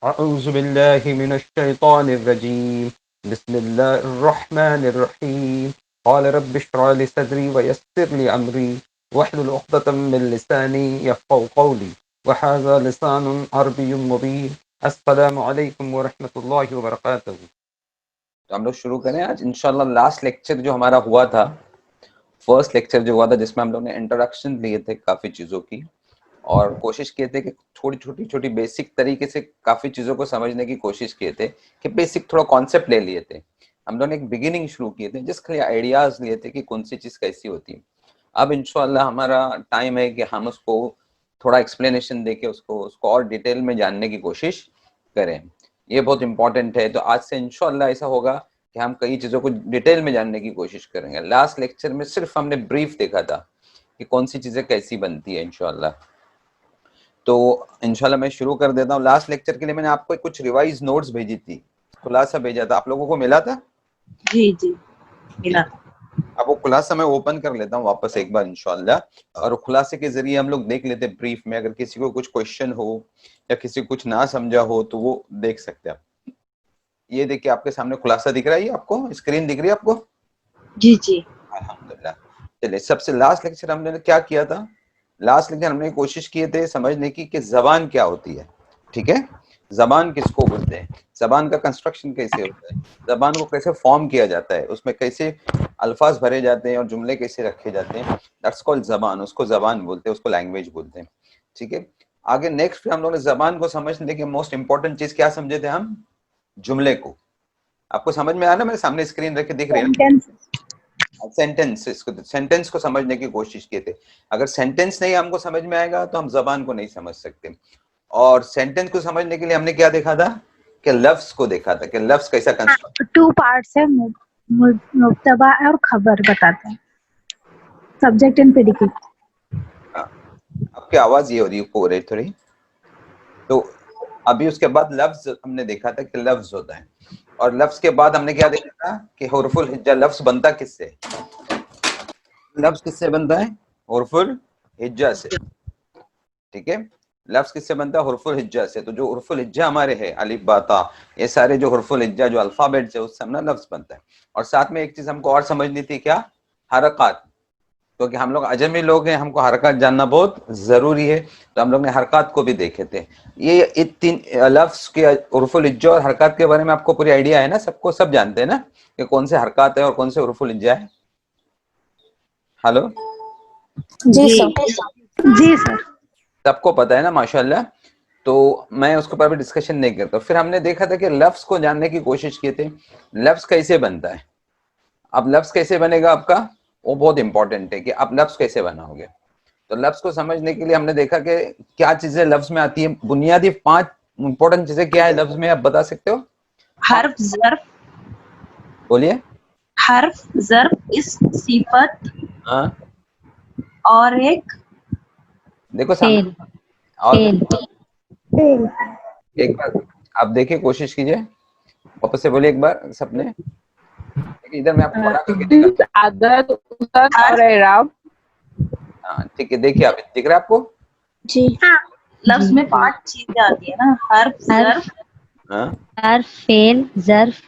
أعوذ بالله من الشيطان الرجيم. بسم الله الرحمن الرحيم. قال رب اشرح لي صدري ويسر لي أمري واحلل عقدة من لساني يفقهوا قولي وهذا لسان عربي مبين. السلام عليكم ورحمة الله وبركاته. تو ہم لوگ شروع کریں آج انشاءاللہ. لاسٹ لیکچر جو ہمارا ہوا تھا، فرسٹ لیکچر جو ہوا تھا، جس میں ہم لوگ نے انٹروڈکشن لیے تھے کافی چیزوں کی، اور کوشش کیے تھے کہ تھوڑی چھوٹی بیسک طریقے سے کافی چیزوں کو سمجھنے کی کوشش کیے تھے، کہ بیسک تھوڑا کانسیپٹ لے لیے تھے. ہم لوگ نے ایک بگننگ شروع کیے تھے جس کے آئیڈیاز لیے تھے کہ کون سی چیز کیسی ہوتی ہے. اب انشاءاللہ ہمارا ٹائم ہے کہ ہم اس کو تھوڑا ایکسپلینیشن دے کے اس کو اور ڈیٹیل میں جاننے کی کوشش کریں. یہ بہت امپورٹنٹ ہے. تو آج سے انشاءاللہ ایسا ہوگا کہ ہم کئی چیزوں کو ڈیٹیل میں جاننے کی کوشش کریں گے. لاسٹ لیکچر میں صرف ہم نے بریف دیکھا تھا کہ کون سی چیزیں کیسی بنتی ہے انشاءاللہ. تو انشاءاللہ میں شروع کر دیتا ہوں. لاسٹ لیکچر کے لیے میں نے آپ کو کچھ ریوائز نوٹس بھیجی تھی، خلاصہ بھیجا تھا. آپ لوگوں کو ملا تھا؟ جی جی ملا. اب وہ خلاصہ میں اوپن کر لیتا ہوں واپس ایک بار انشاءاللہ، اور خلاصے کے ذریعے ہم لوگ دیکھ لیتے بریف میں. اگر کسی کو کچھ کوشچن ہو یا کسی کو کچھ نہ سمجھا ہو تو وہ دیکھ سکتے ہیں. یہ دیکھیں آپ کے سامنے خلاصہ دکھ رہا ہے، یہ آپ کو اسکرین دکھ رہی ہے آپ کو؟ جی جی الحمدللہ. چلیے، سب سے لاسٹ لیکچر ہم نے کیا کیا تھا؟ لاسٹ لیکچر ہم نے کوشش کیے تھے سمجھنے کی کہ زبان کیا ہوتی ہے. ٹھیک ہے، زبان کس کو بولتے ہیں، زبان کا کنسٹرکشن کیسے ہوتا ہے، زبان کو کیسے فارم کیا جاتا ہے، اس میں کیسے الفاظ بھرے جاتے ہیں اور جملے کیسے رکھے جاتے ہیں. دیٹس کالڈ زبان. اس کو زبان بولتے ہیں، اس کو لینگویج بولتے ہیں. ٹھیک ہے، آگے نیکسٹ پہ ہم لوگوں نے زبان کو سمجھنے کے موسٹ امپورٹنٹ چیز کیا سمجھے تھے ہم؟ جملے کو. آپ کو سمجھ میں آ رہا ہے؟ میرے سامنے اسکرین رکھ کے دکھ رہی ہے نا؟ سینٹینس کو سمجھنے کی کوشش کیے تھے. اگر سینٹینس نہیں ہم کو سمجھ میں آئے گا تو ہم زبان کو نہیں سمجھ سکتے. اور سینٹینس کو سمجھنے کے لیے ہم نے کیا دیکھا تھا؟ کہ لفظ کو دیکھا تھا کہ لفظ کیسا کنسٹرکٹ. 2 پارٹس ہے، مبتدا اور خبر بتاتے ہیں، سبجیکٹ اینڈ پریڈیکیٹ. آپ کی آواز یہ ہو رہی ہے تھوڑی. تو ابھی اس کے بعد لفظ ہم نے دیکھا تھا کہ لفظ ہوتا ہے، اور لفظ کے بعد ہم نے کیا دیکھا تھا کہ حروف الہجا. لفظ بنتا کس سے؟ لفظ کس سے بنتا ہے؟ حروف الہجا سے. ٹھیک ہے، لفظ کس سے بنتا ہے؟ حروف الہجا سے. تو جو حروف الہجا ہمارے ہیں، الف با تا، یہ سارے جو حروف الہجا جو الفابیٹ سے، اس سے ہمارا لفظ بنتا ہے. اور ساتھ میں ایک چیز ہم کو اور سمجھنی تھی، کیا؟ حرکات. کیونکہ ہم لوگ عجمی لوگ ہیں، ہم کو حرکات جاننا بہت ضروری ہے. تو ہم لوگ نے حرکات کو بھی دیکھے تھے. یہ تین لفظ کے حروف الہجا اور حرکات کے بارے میں آپ کو پوری آئیڈیا ہے نا؟ سب کو سب جانتے ہیں نا کہ کون سے حرکات ہیں اور کون سے حروف الہجا ہے؟ ہلو، جی جی سر. سب کو پتہ ہے نا؟ ماشاءاللہ. تو میں اس کے اوپر بھی ڈسکشن نہیں کرتا. پھر ہم نے دیکھا تھا کہ لفظ کو جاننے کی کوشش کی تھی، لفظ کیسے بنتا ہے. اب لفظ کیسے بنے گا آپ کا، وہ بہت امپورٹنٹ ہے کہ آپ لفظ کیسے بناؤ گے. تو لفظ کو سمجھنے کے لیے ہم نے دیکھا کہ کیا چیزیں لفظ میں آتی ہیں. بنیادی 5 امپورٹنٹ چیزیں کیا ہے لفظ میں، آپ بتا سکتے ہو؟ حرف، ظرف، بولیے. حرف، ظرف، اسم، صفت ہاں، اور ایک دیکھو سامنے. فیل اور فیل ایک بار آپ دیکھیں، کوشش کیجئے، واپس سے بولیے ایک بار سب نے. ادھر میں آپ کو بڑا کر کے دکھاتا عدد، عدد اور حرف. اعراب. ہوں. ہاں ٹھیک ہے، دیکھیے آپ دکھ رہا ہے آپ کو؟ جی لفظ میں 5 چیزیں آتی ہیں نا، حرف، ظرف، ہاں حرف فیل ظرف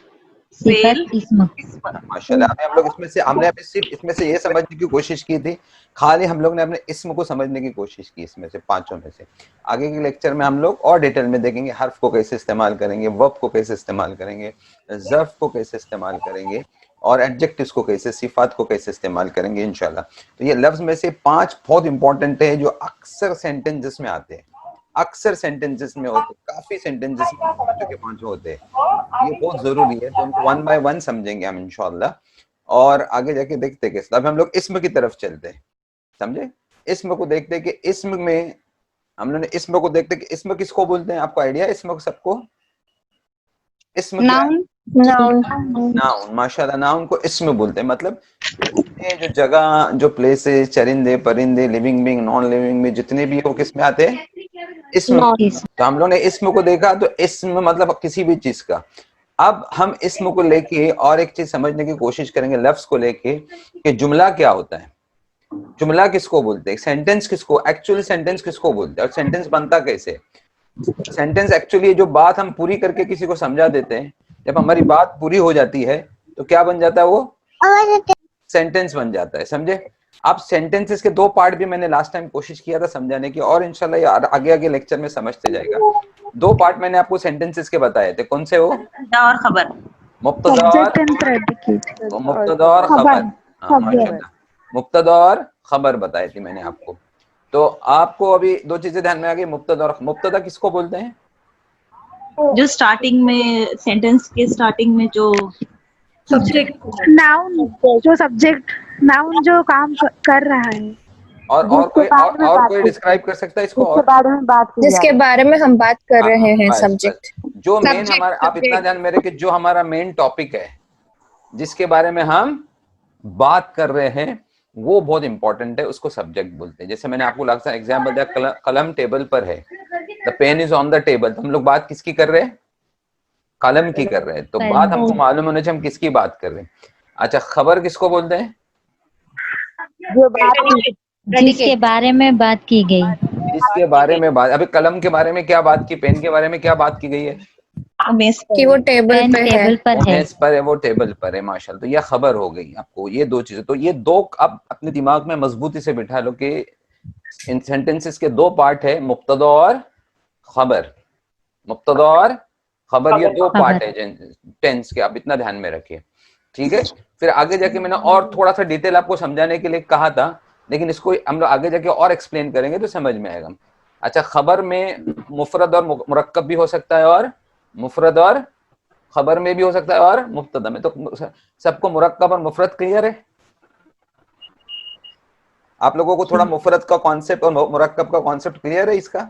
فعل، صفت اسم. اسم. ماشاءاللہ. ہم لوگ اس میں سے ہم نے ابھی صرف اس میں سے یہ سمجھنے کی کوشش کی تھی، خالی ہم لوگ نے اپنے اسم کو سمجھنے کی کوشش کی. اس میں سے 5 میں سے آگے کے لیکچر میں ہم لوگ اور ڈیٹیل میں دیکھیں گے حرف کو کیسے استعمال کریں گے، ورب کو کیسے استعمال کریں گے، ظرف کو کیسے استعمال کریں گے، اور ایڈجیکٹوز کو کیسے، صفات کو کیسے استعمال کریں گے انشاءاللہ. تو یہ لفظ میں سے 5 بہت امپورٹنٹ ہے جو اکثر سینٹینسز میں آتے ہیں، اکثر سینٹینسز میں ہوتے ہیں، کافی سینٹینسز میں پانچوں کے پانچوں ہوتے ہیں. یہ بہت ضروری ہے. تو ان کو 1 بائی 1 سمجھیں گے ہم انشاءاللہ، اور آگے جا کے دیکھتے کہ اب ہم لوگ اسم کی طرف چلتے ہیں. سمجھے؟ اسم کو دیکھتے کہ اسم میں ہم لوگ نے اسم کو دیکھتے کہ اسم کس کو بولتے ہیں. آپ کو آئیڈیا ہے اسم کو؟ سب کو اسم کیا ہے؟ Noun noun. ماشاءاللہ، ناؤن کو اسم بولتے ہیں. مطلب جتنے جو جگہ، جو پلیسز، چرندے پرندے، لیونگ بینگ، نان لیونگ میں جتنے بھی وہ کس میں آتے ہیں؟ اسم. تو ہم لوگوں نے اسم کو دیکھا تو اسم مطلب کسی بھی چیز کا. اب ہم اسم کو لے کے اور ایک چیز سمجھنے کی کوشش کریں گے لفظ کو لے کے کہ جملہ کیا ہوتا ہے، جملہ کس کو بولتے ہیں، سینٹینس کس کو، ایکچولی سینٹینس کس کو بولتے ہیں، اور سینٹینس بنتا کیسے. सेंटेंस एक्चुअली जो बात हम पूरी करके किसी को समझा देते हैं, जब हमारी बात पूरी हो जाती है तो क्या बन जाता है, वो सेंटेंस बन जाता है, समझे। आप सेंटेंसेस के दो पार्ट भी मैंने लास्ट टाइम कोशिश किया था समझाने की, और इंशाल्लाह ये आगे आगे लेक्चर में समझते जाएगा। दो पार्ट मैंने आपको सेंटेंसेस के बताए थे, कौन से वो, और खबर, मुब्तदा और सब्जेक्ट एंड प्रेडिकेट, मुब्तदा और खबर, हाँ, माशाल्लाह, मुब्तदा और खबर बताई थी मैंने आपको। तो आपको अभी दो चीजें ध्यान में आ गई, मुब्तदा और मुब्तदा किसको बोलते हैं, जो स्टार्टिंग में सेंटेंस के स्टार्टिंग में जो सब्जेक्ट, नाउन जो सब्जेक्ट, नाउन जो काम कर रहा है, और कोई डिस्क्राइब कर सकता है इसको, और जिसके बारे में हम बात कर रहे हैं, बस, सब्जेक्ट। बस। जो मेन हमारा, आप इतना ध्यान में रखिए, जो हमारा मेन टॉपिक है जिसके बारे में हम बात कर रहे हैं वो बहुत इंपॉर्टेंट है, उसको सब्जेक्ट बोलते हैं। जैसे मैंने आपको लगता है एग्जाम्पल दिया, कलम टेबल पर है, the pen is on the table, तो हम लोग बात किसकी कर रहे हैं, कलम की कर रहे हैं, तो बात हमको मालूम होना चाहिए हम किसकी बात कर रहे हैं। अच्छा, खबर किसको बोलते हैं, जिसके बारे में बात की गई, जिसके बारे में बात, अभी कलम के बारे में क्या बात की, पेन के बारे में क्या बात की गई है, कि वो टेबल पेन पे है, टेबल पर है, मेज पर है, वो टेबल पर है, माशाल्लाह। तो ये खबर हो गई आपको, ये दो चीजें। तो ये दो आप अपने दिमाग में मजबूती से बिठा लो कि इन सेंटेंसेस के दो पार्ट है, मुब्तदा और खबर, मुब्तदा और खबर, ये दो पार्ट है टेंस के, आप इतना ध्यान में रखिए, ठीक है। फिर आगे जाके मैंने और थोड़ा सा डिटेल आपको समझाने के लिए कहा था, लेकिन इसको हम लोग आगे जाके और एक्सप्लेन करेंगे तो समझ में आएगा। अच्छा, खबर में मुफरद और मुरक्कब भी हो सकता है, और मुफरद और खबर में भी हो सकता है, और मुब्तदा में। तो सबको मुरक्कब और मुफरद क्लियर है? आप लोगों को थोड़ा मुफरद का कॉन्सेप्ट और मुरक्कब का कॉन्सेप्ट क्लियर है इसका?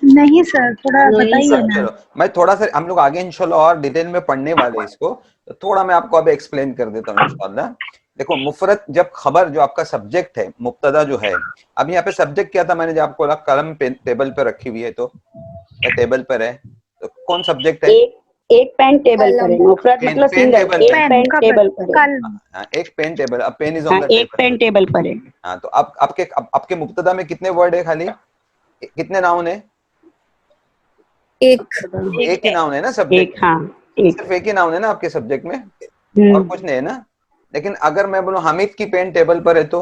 नहीं सर, थोड़ा बताइए ना। चलो मैं थोड़ा सा, हम लोग आगे इंशाल्लाह और डिटेल में पढ़ने वाले हैं इसको, तो थोड़ा मैं आपको अभी एक्सप्लेन कर देता हूँ इंशाल्लाह। देखो, मुफरद जब खबर जो आपका सब्जेक्ट है, मुब्तदा जो है, अब यहाँ पे सब्जेक्ट क्या था, मैंने जो आपको बोला कलम टेबल पे रखी हुई है, तो टेबल पर है, तो कौन सब्जेक्ट है? एक पेन टेबल पर है, मुफरद मतलब सिंगल, एक पेन टेबल पर है, एक पेन टेबल, अब पेन इज ऑन द एक पेन टेबल पर है। हाँ, तो अब आपके मुब्तदा में कितने वर्ड है, खाली कितने नाउन है? एक ही नाउन है ना सब्जेक्ट, सिर्फ एक ही नाउन है ना आपके सब्जेक्ट में, और कुछ नहीं है ना। लेकिन अगर मैं बोलूं हामिद की पेन टेबल पर है, तो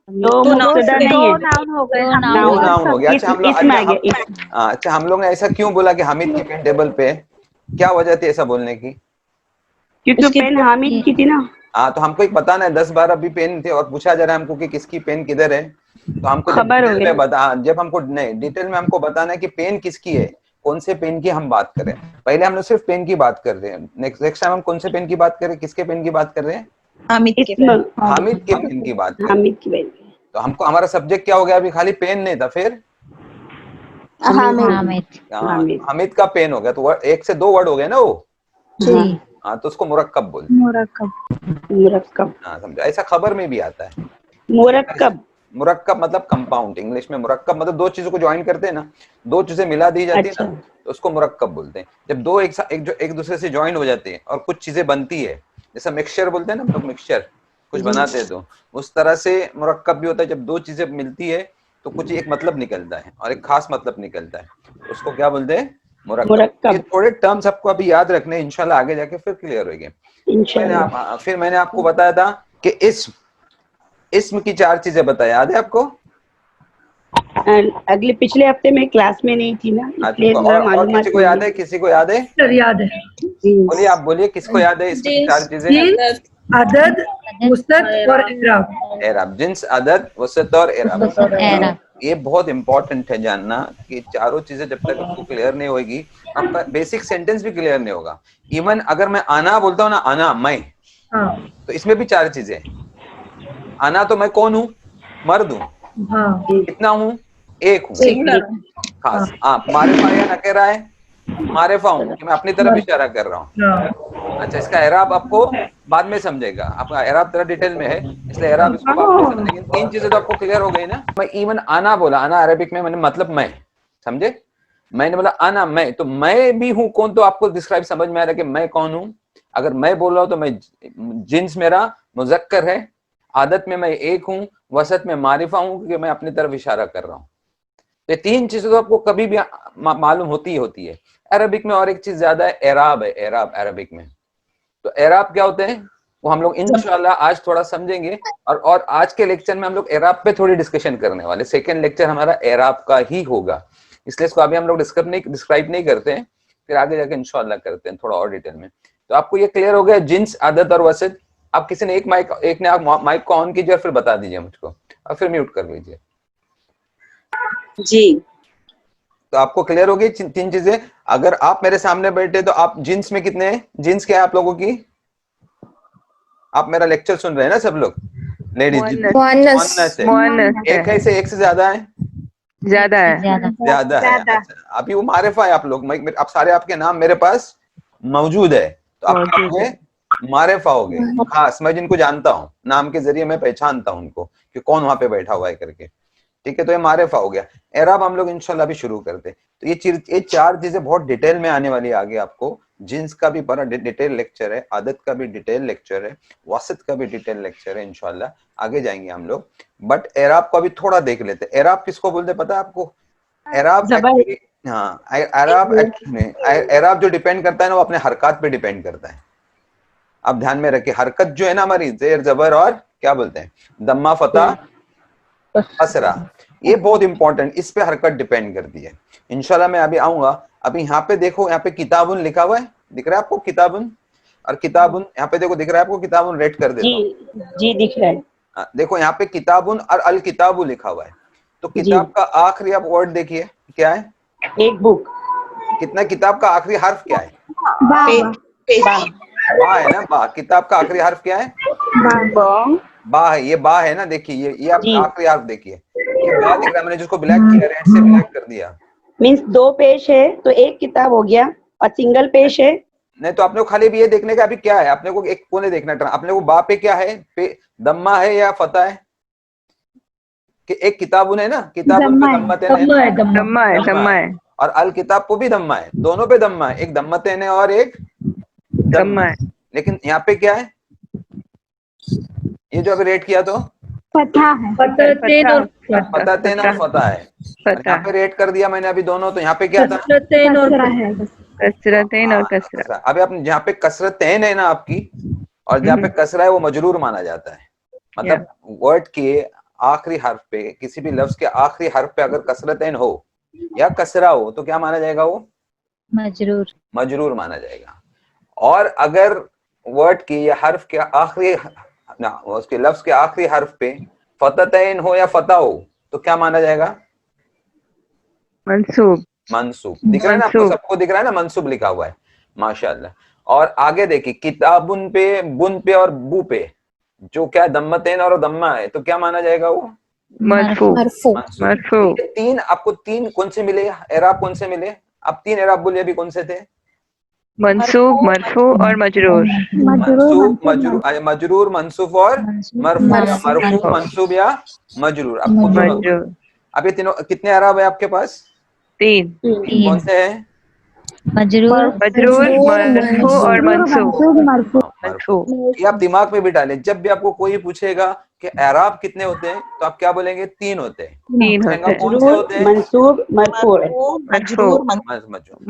मुब्तदा नहीं है, नाउन हो गए, दो नाउन हो गया। अच्छा, हम लोग अच्छा हम लोग ने ऐसा क्यों बोला कि हामिद की पेन टेबल पे है, क्या वजह थी ऐसा बोलने की? क्योंकि पेन हामिद की थी ना। हाँ, तो हमको एक बताना है, 10-12 भी पेन थे और पूछा जा रहा है हमको कि किसकी पेन किधर है, तो हमको डिटेल में बता, जब हमको नहीं डिटेल में हमको बताना है कि पेन किसकी है, कौन से पेन की हम बात करें। पहले हम लोग सिर्फ पेन की बात कर रहे हैं, नेक्स्ट टाइम हम कौन से पेन की बात करें, किसके पेन की बात कर रहे हैं? हामिद के पेन की बात कर रहे हैं। तो हमको हमारा सब्जेक्ट क्या हो गया अभी, खाली पेन नहीं था, फिर हामिद का पेन हो गया, तो एक से दो वर्ड हो गए ना वो। हाँ, तो उसको मुरक्कब बोलते हैं, मुरक्कब। हाँ, समझा। ऐसा खबर में भी आता है, मुरक्कब मतलब कंपाउंड, इंग्लिश में मुरक्कब मतलब दो चीजों को ज्वाइन करते हैं ना, दो चीजें मिला दी जाती है ना, तो उसको मुरक्कब बोलते हैं। जब दो एक दूसरे से ज्वाइन हो जाते हैं और कुछ चीजें बनती है, जैसा मिक्सचर बोलते हैं ना हम लोग, मिक्सचर कुछ बनाते हैं, तो उस तरह से मुरक्कब भी होता है। जब दो चीजें मिलती है तो कुछ एक मतलब निकलता है और एक खास मतलब निकलता है, उसको क्या बोलते हैं, मुरक्कब। ये थोड़े टर्म्स आपको अभी याद रखने, इंशाल्लाह आगे जाके फिर क्लियर होंगे। फिर मैंने आपको बताया था कि इस्म की 4 चीजें बताया, याद है आपको? अगले पिछले हफ्ते में क्लास में नहीं थी ना, इसलिए और किसी को याद है? किसी को याद है? सर याद है, बोलिए, आप बोलिए, किसको याद है इसमें 4 चीजें? अदद, वसत और एराब। एराब, जिन्स, अदद, वसत और एराब। ये बहुत इंपॉर्टेंट है जानना कि चारों चीजें जब तक आपको क्लियर नहीं होगी, आपका बेसिक सेंटेंस भी क्लियर नहीं होगा। इवन अगर मैं आना बोलता हूँ ना, आना मैं, तो इसमें भी 4 चीजें। आना तो मैं कौन हूँ, मर्द हूँ, कितना हूँ, एक हूँ, खास। मारिफा या नकेरा है, मारिफा हूँ, मैं अपनी तरफ इशारा कर रहा हूँ। अच्छा, इसका एराब आपको बाद में समझेगा, आपका एराब थोड़ा डिटेल में है, इसलिए एराब इसको बाद में समझेंगे। 3 चीजें तो आपको क्लियर हो गई ना। मैं इवन आना बोला, आना अरबिक में मैंने मतलब मैं, समझे? मैंने बोला आना मैं, तो मैं भी हूँ कौन, तो आपको डिस्क्राइब समझ में आ रहा है कि मैं कौन हूँ। अगर मैं बोल रहा हूँ तो मैं, जिन्स मेरा मुजक्कर है, आदत में मैं एक हूँ, वसत में मारिफा हूँ क्योंकि मैं अपनी तरफ इशारा कर रहा हूँ। तो ये 3 चीजें तो आपको कभी भी मालूम होती ही होती है। अरबिक में और एक चीज ज्यादा है, एराब है, एराब अरबिक में। तो एराब क्या होते हैं वो हम लोग इंशाल्लाह आज थोड़ा समझेंगे, और आज के लेक्चर में हम लोग एराब पे थोड़ी डिस्कशन करने वाले। सेकंड लेक्चर हमारा एराब का ही होगा, इसलिए इसको अभी हम लोग डिस्क्राइब नहीं करते हैं, फिर आगे जाके इंशाल्लाह करते हैं थोड़ा और डिटेल में। तो आपको ये क्लियर हो गया जिन्स, आदत और वसत। आप किसी ने एक ने आप माइक को ऑन कीजिए और फिर बता दीजिए मुझको, और फिर म्यूट कर लीजिए। जी, तो आपको क्लियर होगी 3 चीजें। अगर आप मेरे सामने बैठे तो आप जिन्स में कितने हैं, जिन्स क्या है आप लोगों की? आप मेरा लेक्चर सुन रहे हैं ना सब लोग? लेडीज एक है से एक से ज्यादा है? ज्यादा है। ज्यादा है। अच्छा, अभी वो मारिफा है आप लोग, आप सारे आपके नाम मेरे पास मौजूद है, तो आप मारिफा हो गए। खास मैं जिनको जानता हूँ नाम के जरिए मैं पहचानता हूँ उनको कि कौन वहां पे बैठा हुआ है करके, ठीक है। तो ये मारिफा हो गया। एराब हम लोग इंशाल्लाह भी शुरू करते। तो ये 4 चीजें बहुत डिटेल में आने वाली है आगे आपको। जिन्स का भी बड़ा डिटेल लेक्चर है, आदत का भी डिटेल लेक्चर है, वासत का भी डिटेल लेक्चर है, इंशाल्लाह आगे जाएंगे हम लोग। बट एराब का भी थोड़ा देख लेते हैं। एराब किसको बोलते पता है आपको? एराब एक्चुअली, हाँ, एराब जो डिपेंड करता है ना वो अपने हरकत पे डिपेंड करता है। आप ध्यान में रखिए, हरकत जो है ना हमारी, जेर जबर और क्या बोलते हैं, दम्मा फता असरा, ये बहुत इंपॉर्टेंट, इस पे हरकत डिपेंड करती है। इंशाल्लाह मैं अभी आऊंगा। अभी यहाँ पे देखो, यहाँ पे किताबुन लिखा हुआ है, दिख रहा है आपको किताबुन? और किताबुन यहाँ पे देखो, दिख रहा है आपको किताबुन? रेड कर देता हूँ। जी दिख रहा है। देखो यहाँ पे किताबुन और अल किताबु लिखा हुआ है। तो किताब का आखिरी आप वर्ड देखिए क्या है? एक बुक। कितना? किताब का आखिरी हर्फ क्या है? बा है ना, बा। किताब का आखिरी हर्फ क्या है? बा है। ये बा है ना, देखिए ये आप आखिरी हर्फ देखिए, ये बा दिख रहा है। मैंने जिसको ब्लैक किया, रेड से ब्लैक कर दिया, मीन्स 2 पेज है तो एक किताब हो गया, और सिंगल पेज है नहीं। तो आपने को खाली भी ये देखने का अभी क्या है, आपने को एक कोने देखना है, आपने को बा पे क्या है, पे दम्मा है या फता है? कि एक किताबुन है ना, किताबुन पे दम्मा है, और अल किताब को भी दम्मा है, दोनों पे दम्मा है, एक दम्मतेन है और एक दम्मा है। लेकिन यहाँ पे क्या है, ये जो अभी रेड किया तो फतहा है, फतातेन और फता है। यहाँ पे रेड कर दिया मैंने अभी दोनों, तो यहाँ पे क्या था? कसरतेन और कसरा। अभी आप जहाँ पे कसरतेन है ना आपकी, और जहाँ पे कसरा है वो मजरूर माना जाता है। मतलब वर्ड के आखिरी हर्फ पे, किसी भी लफ्ज के आखिरी हर्फ पे अगर कसरतेन हो या कसरा हो तो क्या माना जाएगा? वो मजरूर माना जाएगा। और अगर वर्ड के या हर्फ के आखिरी ना, उसके लफ्ज के आखिरी हर्फ पे फततैन हो या फता हो तो क्या माना जाएगा? मंसूब। मंसूब। दिख रहा है ना आपको? सबको दिख रहा है ना? मंसूब लिखा हुआ है, माशाल्लाह। और आगे देखिए, किताबुन पे, बुन पे और बू पे जो क्या है, दम्मतेन और दम्मा है, तो क्या माना जाएगा? वो मरफू। 3 आपको 3 कौन से मिले एराब? कौन से मिले? आप 3 एराब बोलिए अभी, कौन से थे? मंसूब, मरफू और मजरूर। मजरूर, मंसूब और मरफू, मंसूब या मजरूर, आपको दोनों। अब ये तीनों कितने एराब है आपके पास? 3। कौन से हैं? मजरूर, मरफू और मंसूब। ये आप दिमाग में बिठा लें। जब भी आपको कोई पूछेगा कि एराब कितने होते हैं तो आप क्या बोलेंगे? 3 होते हैं। कौन से होते हैं? मंसूब, मरफू,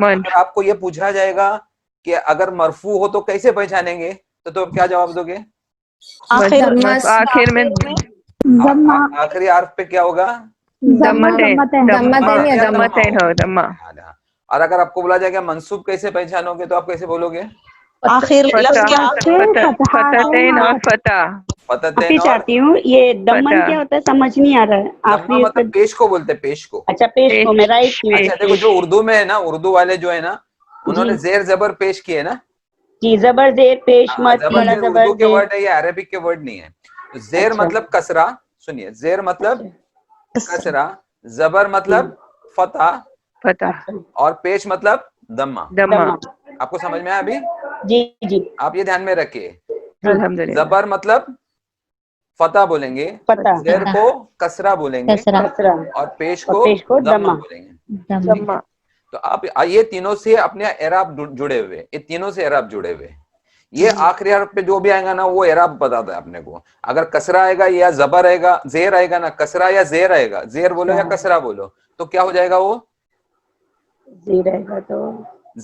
अगर आपको ये पूछा जाएगा कि अगर मरफू हो तो कैसे पहचानेंगे, तो क्या जवाब दोगे? आखिर में आखिरी हर्फ पे क्या होगा? दम्मा। और अगर आपको बोला जाएगा मंसूब कैसे पहचानोगे तो आप कैसे बोलोगे? फततैन और फता। माफी चाहती हूँ, ये दमन क्या होता है समझ नहीं आ रहा है। दम्मा मतलब पेश को बोलते हैं, पेश को। अच्छा, पेश को, मैं राइट। अच्छा देखो, जो उर्दू में है ना, उर्दू वाले जो है ना, उन्होंने जेर जबर पेश किए ना जी, जबर जेर पेश मत, बड़ा जबर उर्दू के वर्ड है, ये अरबिक के वर्ड नहीं है। तो जेर मतलब कसरा, सुनिए, जेर मतलब कसरा, जबर मतलब फता, और पेश मतलब दम्मा। आपको समझ में आया अभी? जी। आप ये ध्यान में रखिए, जबर मतलब फता बोलेंगे, जेर को कसरा बोलेंगे, और पेश को दम्मा बोलेंगे। तो आप ये तीनों से अपने एराब जुड़े हुए, ये तीनों से एराब जुड़े हुए। ये आखिरी हर्फ पे जो भी आएगा ना वो एराब बताता है अपने को। अगर कसरा आएगा या जबर आएगा, जेर आएगा ना, कसरा या जेर आएगा, जेर बोलो या कसरा बोलो, تو کیا ہو جائے گا وہ زی رہے گا تو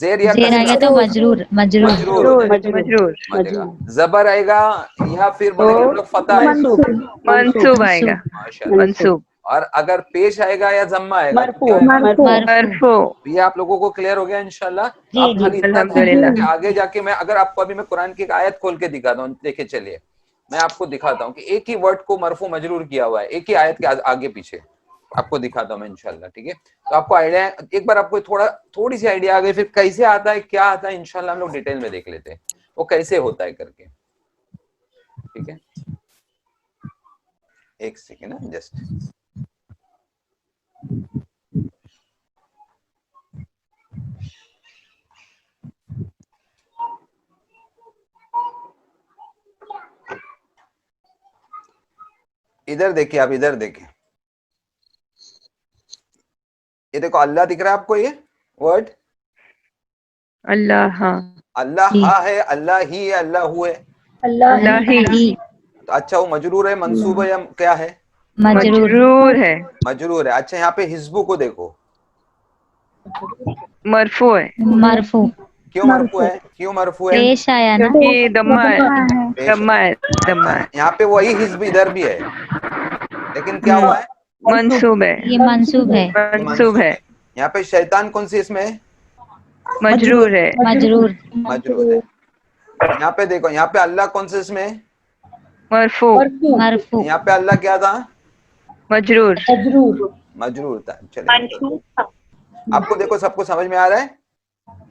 زیر یا زیر آئے گا تو مجرور مجرور مجرور ہو جائے گا. مجرور مجرور. زبر آئے گا یا پھر بولیں گے ہم لوگ فتح آئے گا. منصوب آئے گا ماشاءاللہ. منصوب اور اگر پیش آئے گا یا ضمہ آئے گا تو مرفوع کیا آئے گا؟ مرفوع مرفوع. یہ آپ لوگوں کو کلیئر ہو گیا انشاءاللہ. جی آپ جی خالی اتنا الحمدللہ. کہ آگے جا کے میں اگر آپ کو ابھی میں قرآن کی ایک آیت کھول کے دکھاتا ہوں, دیکھیں چلیے میں آپ کو دکھاتا ہوں کہ ایک ہی ورڈ کو مرفوع مجرور کیا ہوا ہے ایک ہی آیت کے آگے پیچھے, آپ کو دکھاتا ہوں میں انشاءاللہ. ٹھیک ہے, تو آپ کو آئیڈیا ایک بار آپ کو تھوڑی سی آئیڈیا آ گئی, پھر کیسے آتا ہے کیا آتا ہے انشاءاللہ ہم لوگ ڈیٹیل میں دیکھ لیتے ہیں وہ کیسے ہوتا ہے کر کے. ٹھیک ہے, ایک سیکنڈ جسٹ. ادھر دیکھیے, آپ ادھر دیکھیں, یہ دیکھو اللہ دکھ رہا ہے آپ کو, یہ ورڈ اللہ. ہاں اللہ جی. ہاں ہے, اللہ ہی ہے, اللہ ہو ہے. اللہ اللہ ہی ہی تو اچھا وہ مجرور ہے منصوب ہے یا کیا ہے؟ مجرور مجرور ہے. مجرور ہے. اچھا یہاں پہ حزبو کو دیکھو, مرفوع ہے مرفوع کیوں مرفوع ہے؟ کیوں مرفوع ہے؟ پیش آیا نا کیونکہ دمہ ہے. پیش دمہ ہے. دمہ ہے. یہاں پہ وہی حزب ادھر بھی ہے لیکن کیا ہوا ہے؟ منصوب ہے. یہ منصوب ہے یہ منصوب ہے. یہاں پہ شیطان کون سی اس میں ہے؟ مجرور ہے. مجرور مجرور ہے. یہاں پہ دیکھو, یہاں پہ اللہ کون سے اس میں ہے؟ مرفوع. مرفوع یہاں پہ اللہ کیا تھا؟ مجرور. مجرور تھا. چلے آپ کو دیکھو سب کو سمجھ میں آ رہا ہے؟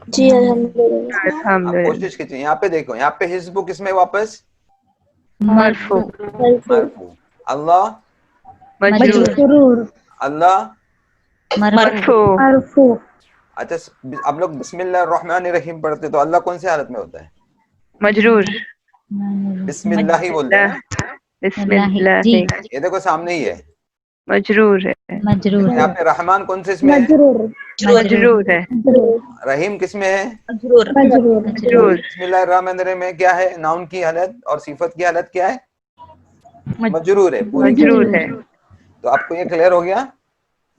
جی الحمدللہ. آپ الحمدللہ. کوشش کیجیے. یہاں پہ دیکھو, یہاں پہ حزب کس میں واپس مرفوع. مرفوع. اللہ مجرور. اللہ مرفوع. اچھا آپ لوگ بسم اللہ الرحمن الرحیم پڑھتے تو اللہ کون سی حالت میں ہوتا ہے؟ مجرور. بسم اللہ ہی بولتے ہیں نا. بسم اللہ. جی یہ دیکھو سامنے ہی ہے. مجرور ہے. مجرور یہاں پہ رحمان کون سے اس میں ہے؟ مجرور ہے. رحیم کس میں ہے؟ مجرور. بسم اللہ الرحمن الرحیم میں کیا ہے؟ ناؤن کی حالت اور صفت کی حالت کیا ہے؟ مجرور ہے. مجرور ہے. تو آپ کو یہ کلیئر ہو گیا؟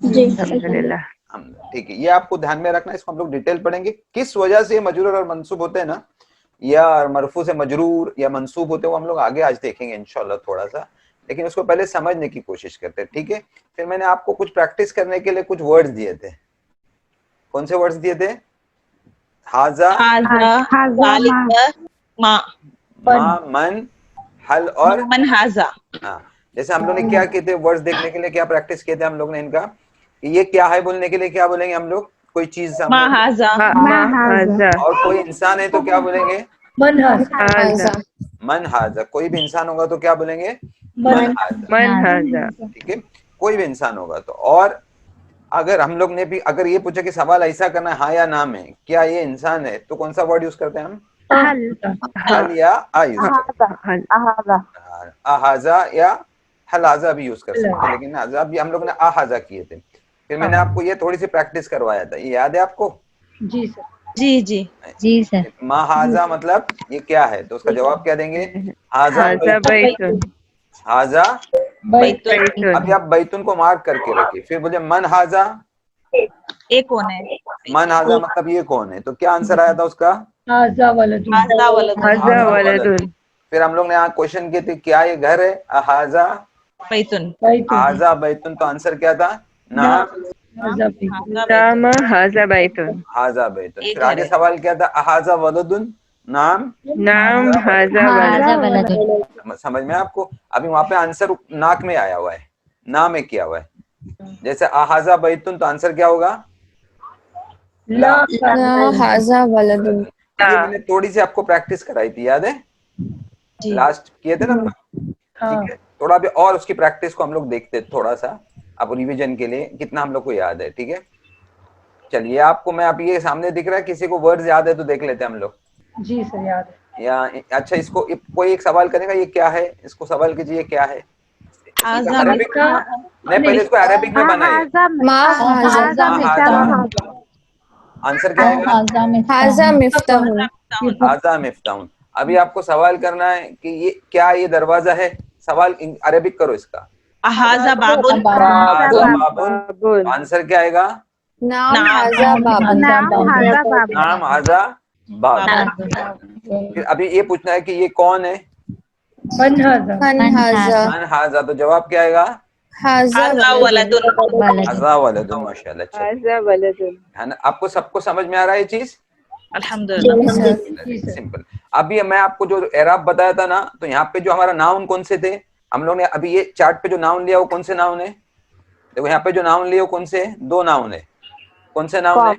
جی الحمدللہ. ٹھیک ہے, یہ آپ کو دھیان میں رکھنا ہے, اس کو ہم لوگ ڈیٹیل پڑھیں گے کس وجہ سے مجرور اور منصوب ہوتے ہیں نا, یا مرفوع سے مجرور یا منصوب ہوتے ہیں, وہ ہم لوگ آگے آج دیکھیں گے انشاءاللہ تھوڑا سا, لیکن اس کو پہلے سمجھنے کی کوشش کرتے ہیں. ٹھیک ہے, پھر میں نے آپ کو کچھ پریکٹس کرنے کے لیے کچھ ورڈز دیے تھے. کون سے ورڈز دیے تھے؟ ہاذا, ما, من, حل اور من ہاذا. ہاں. جیسے ہم لوگ نے کیا کیے تھے ورڈز دیکھنے کے لیے, کیا پریکٹس کیے تھے ہم لوگ نے ان کا, یہ کیا ہے بولنے کے لیے کیا بولیں گے ہم لوگ؟ کوئی چیز ما ہاذا. ہاذا. اور کوئی انسان ہے تو کیا بولیں گے؟ ہاذا. من ہاذا. کوئی بھی انسان ہوگا تو کیا بولیں گے؟ من ہاذا. من ہاذا. ٹھیک ہے, کوئی بھی انسان ہوگا تو. اور اگر ہم لوگ نے بھی اگر یہ پوچھا کہ سوال ایسا کرنا ہے ہاں یا نہ میں, کیا یہ انسان ہے, تو کون سا ورڈ یوز کرتے ہیں ہم؟ حل یا آ یوز کرتے ہیں. احاذا یا حلاذا بھی یوز کر سکتے ہیں, لیکن حاذا بھی ہم لوگ نے احاذا کیے تھے. پھر میں نے آپ کو یہ تھوڑی سی پریکٹس کروایا تھا, یہ یاد ہے آپ کو؟ جی سر. جی جی جی سر ما ہاذا مطلب یہ کیا ہے, تو اس کا جواب کیا دیں گے؟ ہاذا ہاذا بیتن. ہاذا. بیتن. ابھی آپ بیتن کو مارک کر کے رکھیے, پھر بولے من ہاذا. ایک کون ہے؟ من ہاذا مطلب یہ کون ہے, تو کیا آنسر آیا تھا اس کا؟ ہاذا ولد. ہاذا ولد. ہاذا ولد. پھر ہم لوگ نے یہاں کوشچن کیے تھے کیا یہ گھر ہے؟ احاذا بیتن. ہاذا بیتن, تو آنسر کیا تھا؟ نعم نام ہاذا بیتن. ہاذا بیتن. پھر آگے سوال کیا تھا؟ احاذا ولدن. نعم نام ہاذا ہاذا ولد. ولد سمجھ میں آپ کو؟ ابھی وہاں پہ آنسر ناک میں آیا ہوا ہے, نا میں کیا ہوا ہے. جیسے احاذا بیتن تو آنسر کیا ہوگا؟ لا. ہاذا ولد. یہ میں نے تھوڑی سی آپ کو پریکٹس کرائی تھی, یاد ہے؟ لاسٹ کیے تھے نا ہم لوگ. ٹھیک ہے, تھوڑا بھی اور اس کی پریکٹس کو ہم لوگ دیکھتے تھوڑا سا, اب ریویژن کے لیے کتنا ہم لوگ کو یاد ہے. ٹھیک ہے, چلیے آپ کو میں اب یہ سامنے دکھ رہا ہے, کسی کو ورڈز یاد ہے تو دیکھ لیتے ہیں ہم لوگ. جی سر یاد ہے. یا اچھا اس کو کوئی ایک سوال کرے گا, یہ کیا ہے, اس کو سوال کیجیے یہ کیا ہے. عربک نہیں, پہلے اس کو عربک میں بنائیے. آنسر کیا آئے گا؟ ہاذا مفتاح. ہاذا مفتاح. ابھی آپ کو سوال کرنا ہے کہ یہ کیا, یہ دروازہ ہے. سوال عربک کرو اس کا, हाजा बाबुन, हाजा बाबुन, बाबुन, आंसर क्या आएगा? नाम नाम हाजा बाबुन। नाम हाजा बाबू। नाम हाजा बाबुन। बाबुन। फिर अभी ये पूछना है कि ये कौन है? मन हाजा। मन हाजा। मन हाजा, तो जवाब क्या आएगा? हाजा हाजा वलदुन। वलदुन। वलद। हाजा वलदुन, माशाल्लाह। अच्छा हाजा वलदुन। है ना, आपको सबको समझ में आ रहा है ये चीज? अल्हम्दुलिल्लाह। जी सर। सिंपल। अभी मैं आपको जो एराब बताया था ना, तो यहाँ पे जो हमारा नाउन कौन से थे, हम लोग ने अभी ये चार्ट पे जो नाउन लिया वो कौन से नाउन है? देखो यहाँ पे जो नाउन लिए वो कौन से हैं? दो नाउन है। कौन से नाउन है?